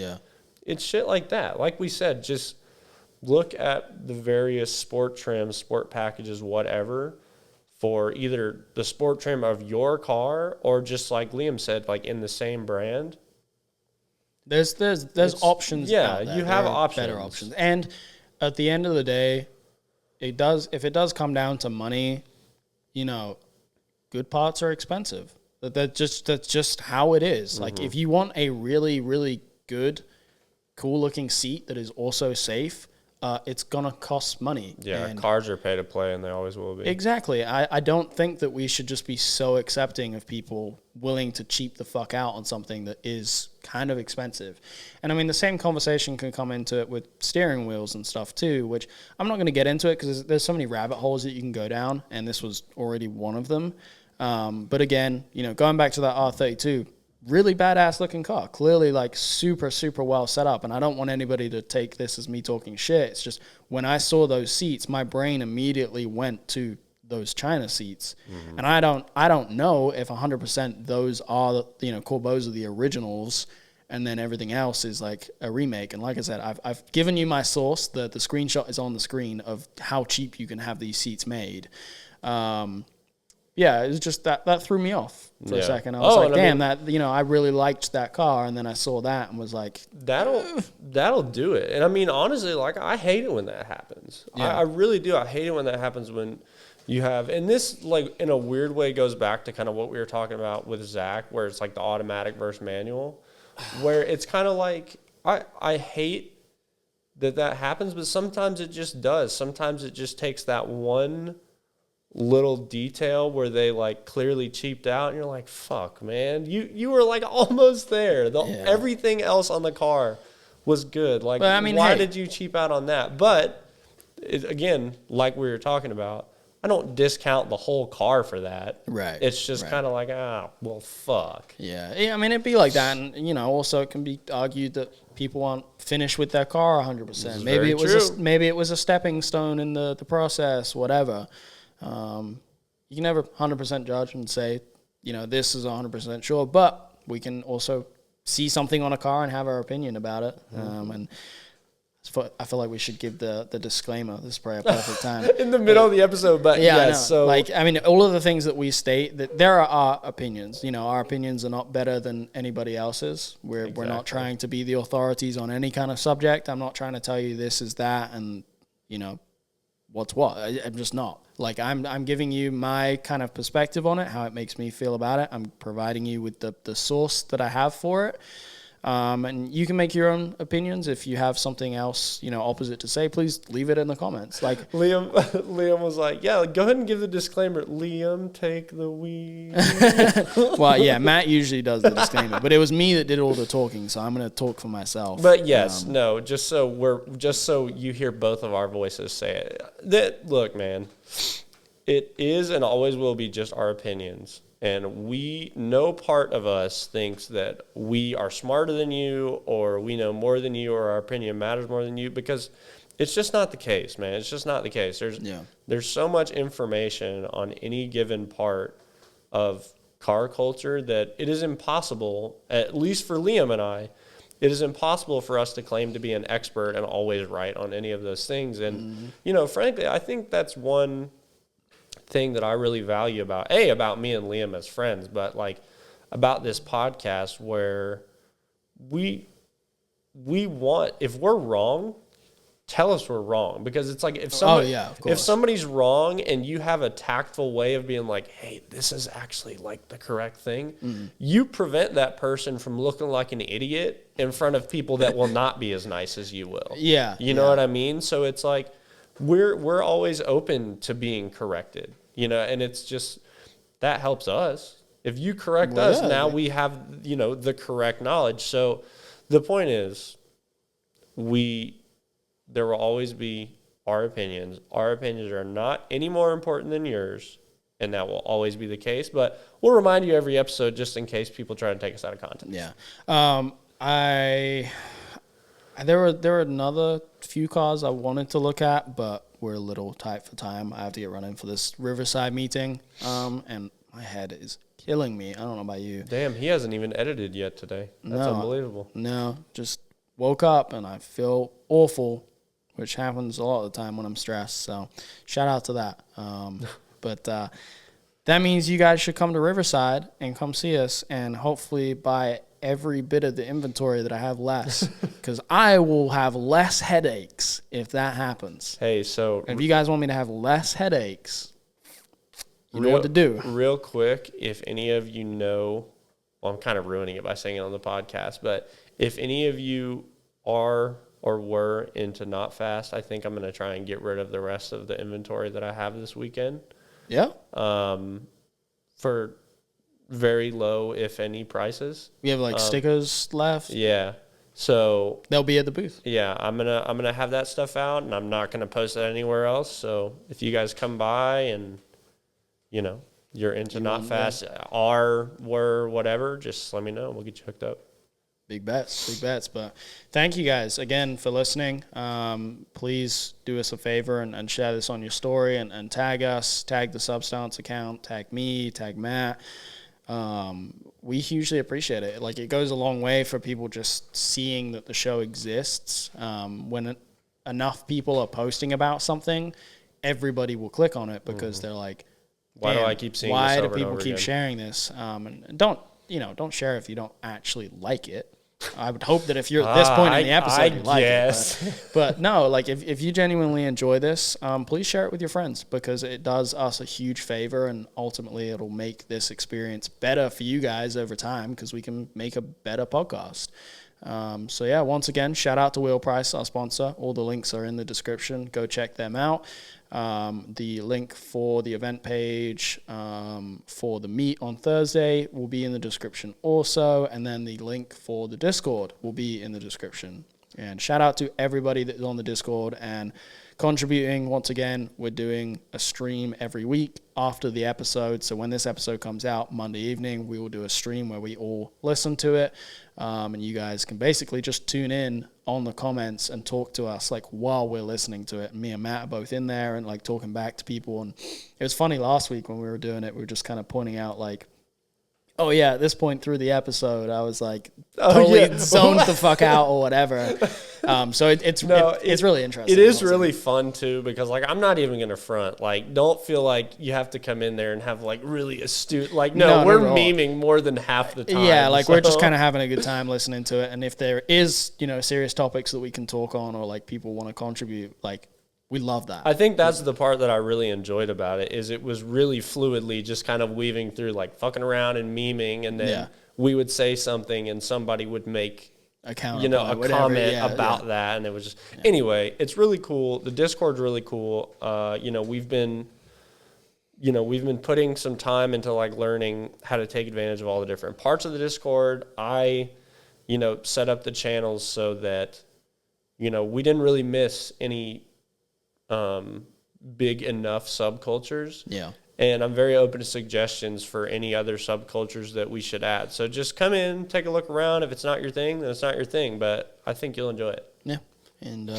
it's shit like that. Like we said, just look at the various sport trims, sport packages, whatever, for either the sport trim of your car or just like Liam said, like in the same brand. There's options. Yeah, out there. You have options. Better options. And at the end of the day, if it does come down to money, you know, good parts are expensive. That's just how it is. Mm-hmm. Like if you want a really, really good, cool looking seat that is also safe, it's going to cost money. Yeah, and cars are pay to play, and they always will be. Exactly. I don't think that we should just be so accepting of people willing to cheap the fuck out on something that is kind of expensive. And I mean, the same conversation can come into it with steering wheels and stuff too, which I'm not going to get into it because there's so many rabbit holes that you can go down, and this was already one of them. But again, you know, going back to that R32, really badass looking car, clearly like super, super well set up. And I don't want anybody to take this as me talking shit. It's just when I saw those seats, my brain immediately went to those China seats. Mm-hmm. And I don't know if 100% those are, you know, Corbeaus are the originals and then everything else is like a remake. And like I said, I've given you my source. The screenshot is on the screen of how cheap you can have these seats made. Yeah, it was just that threw me off for a second. I was like, damn, that, you know, I really liked that car, and then I saw that and was like, that'll do it. And I mean, honestly, like, I hate it when that happens. Yeah. I really do. I hate it when that happens when you have, and this, like, in a weird way goes back to kind of what we were talking about with Zach, where it's like the automatic versus manual, where it's kind of like, I hate that happens, but sometimes it just does. Sometimes it just takes that one little detail where they like clearly cheaped out and you're like, fuck, man, you were like almost there. Everything else on the car was good. Like, I mean, why did you cheap out on that? But again, like we were talking about, I don't discount the whole car for that. Right. It's just kind of like, well, fuck. Yeah. I mean, it'd be like that. And, you know, also it can be argued that people aren't finished with their car 100%. Maybe it was a stepping stone in the process, whatever. You can never 100% judge and say, you know, this is 100% sure, but we can also see something on a car and have our opinion about it. And I feel like we should give the disclaimer. This is probably a perfect time. In the middle of the episode, but yeah, so. Like, I mean, all of the things that we state, that there are our opinions. You know, our opinions are not better than anybody else's. We're not trying to be the authorities on any kind of subject. I'm not trying to tell you this is that and, you know, what's what. I'm just not. Like, I'm giving you my kind of perspective on it, how it makes me feel about it. I'm providing you with the source that I have for it. And you can make your own opinions. If you have something else, opposite to say, please leave it in the comments. Like Liam was like, yeah, go ahead and give the disclaimer. Liam, take the weed. Well, yeah, Matt usually does the disclaimer, but it was me that did all the talking, so I'm going to talk for myself. But yes, just so you hear both of our voices say it. Look, man, it is and always will be just our opinions. And no part of us thinks that we are smarter than you or we know more than you or our opinion matters more than you, because it's just not the case, man. It's just not the case. There's so much information on any given part of car culture that it is impossible, at least for Liam and I, it is impossible for us to claim to be an expert and always right on any of those things. And, frankly, I think that's one thing that I really value about me and Liam as friends, but like about this podcast, where we want, if we're wrong, tell us we're wrong, because it's like if somebody's wrong and you have a tactful way of being like, hey, this is actually like the correct thing, you prevent that person from looking like an idiot in front of people that will not be as nice as you will. You know what I mean? So it's like we're always open to being corrected. And it's just, that helps us. If you correct us, now we have, the correct knowledge. So the point is, there will always be our opinions. Our opinions are not any more important than yours, and that will always be the case. But we'll remind you every episode just in case people try to take us out of context. Yeah. There were another few cars I wanted to look at, but we're a little tight for time. I have to get running for this Riverside meeting, and my head is killing me. I don't know about you. Damn, he hasn't even edited yet today. That's unbelievable. No, just woke up and I feel awful, which happens a lot of the time when I'm stressed. So shout out to that. But that means you guys should come to Riverside and come see us and hopefully buy every bit of the inventory that I have less, because I will have less headaches if that happens. Hey, so if you guys want me to have less headaches, you know what to do. Real quick, if any of you know, well, I'm kind of ruining it by saying it on the podcast, but if any of you are or were into Not Fast, I think I'm going to try and get rid of the rest of the inventory that I have this weekend. Yeah. For very low, if any, prices. We have stickers left. Yeah. So they'll be at the booth. Yeah, I'm gonna have that stuff out, and I'm not gonna post it anywhere else. So if you guys come by and you're into Not Fast, were whatever, just let me know. We'll get you hooked up. Big bets. But thank you guys again for listening. Please do us a favor and share this on your story and tag us, tag the Substance account, tag me, tag Matt. We hugely appreciate it. Like, it goes a long way for people just seeing that the show exists. When enough people are posting about something, everybody will click on it because they're like, why do I keep seeing this over and over again? Why do people keep sharing this? And don't share if you don't actually like it. I would hope that if you're at this point in the episode, you like it. But no, like if you genuinely enjoy this, please share it with your friends, because it does us a huge favor, and ultimately it'll make this experience better for you guys over time, because we can make a better podcast. So yeah, once again, shout out to Wheel Price, our sponsor. All the links are in the description. Go check them out. The link for the event page for the meet on Thursday will be in the description also, and then the link for the Discord will be in the description. And shout out to everybody that's on the Discord and contributing. Once again, we're doing a stream every week after the episode. So when this episode comes out Monday evening, we will do a stream where we all listen to it. And you guys can basically just tune in on the comments and talk to us like while we're listening to it. And me and Matt are both in there and like talking back to people. And it was funny last week when we were doing it, we were just kind of pointing out like, oh yeah, at this point through the episode, I was like totally zoned the fuck out or whatever. So it's really interesting. It is really fun too, because like, I'm not even gonna front. Like, don't feel like you have to come in there and have like really astute. Like, no, we're memeing more than half the time. Yeah, like we're just kind of having a good time listening to it. And if there is serious topics that we can talk on, or like people want to contribute, like, we love that. I think that's the part that I really enjoyed about it, is it was really fluidly just kind of weaving through like fucking around and memeing, and then we would say something and somebody would make a comment about that, and it was just anyway. It's really cool. The Discord's really cool. We've been putting some time into like learning how to take advantage of all the different parts of the Discord. I set up the channels so that we didn't really miss any big enough subcultures. Yeah. And I'm very open to suggestions for any other subcultures that we should add. So just come in, take a look around. If it's not your thing, then it's not your thing. But I think you'll enjoy it. Yeah. And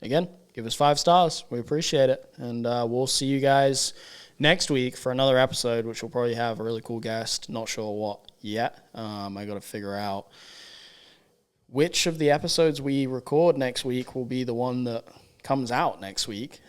again, give us 5 stars. We appreciate it. And we'll see you guys next week for another episode, which will probably have a really cool guest. Not sure what yet. I got to figure out which of the episodes we record next week will be the one that comes out next week.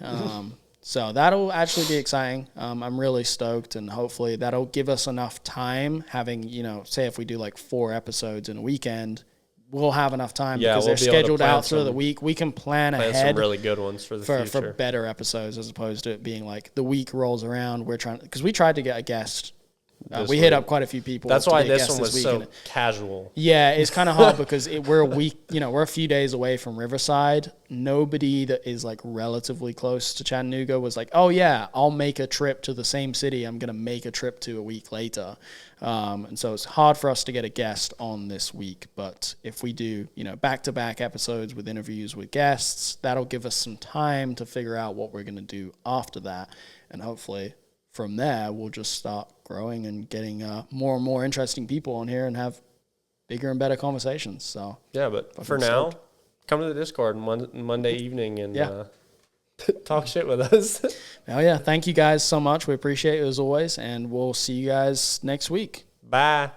So that'll actually be exciting. I'm really stoked, and hopefully that'll give us enough time having, say if we do like 4 episodes in a weekend, we'll have enough time because they're scheduled out through the week. We can plan ahead some really good ones for the future. For better episodes as opposed to it being like the week rolls around. Because we tried to get a guest. We hit up quite a few people. That's why this one was so casual. Yeah, it's kind of hard because we're a week, we're a few days away from Riverside. Nobody that is like relatively close to Chattanooga was like, oh yeah, I'll make a trip to the same city I'm going to make a trip to a week later. And so it's hard for us to get a guest on this week. But if we do, back-to-back episodes with interviews with guests, that'll give us some time to figure out what we're going to do after that. And hopefully from there, we'll just start growing and getting more and more interesting people on here and have bigger and better conversations. So yeah, but for now, come to the Discord Monday evening and talk shit with us. Hell yeah. Thank you guys so much. We appreciate it as always, and we'll see you guys next week. Bye.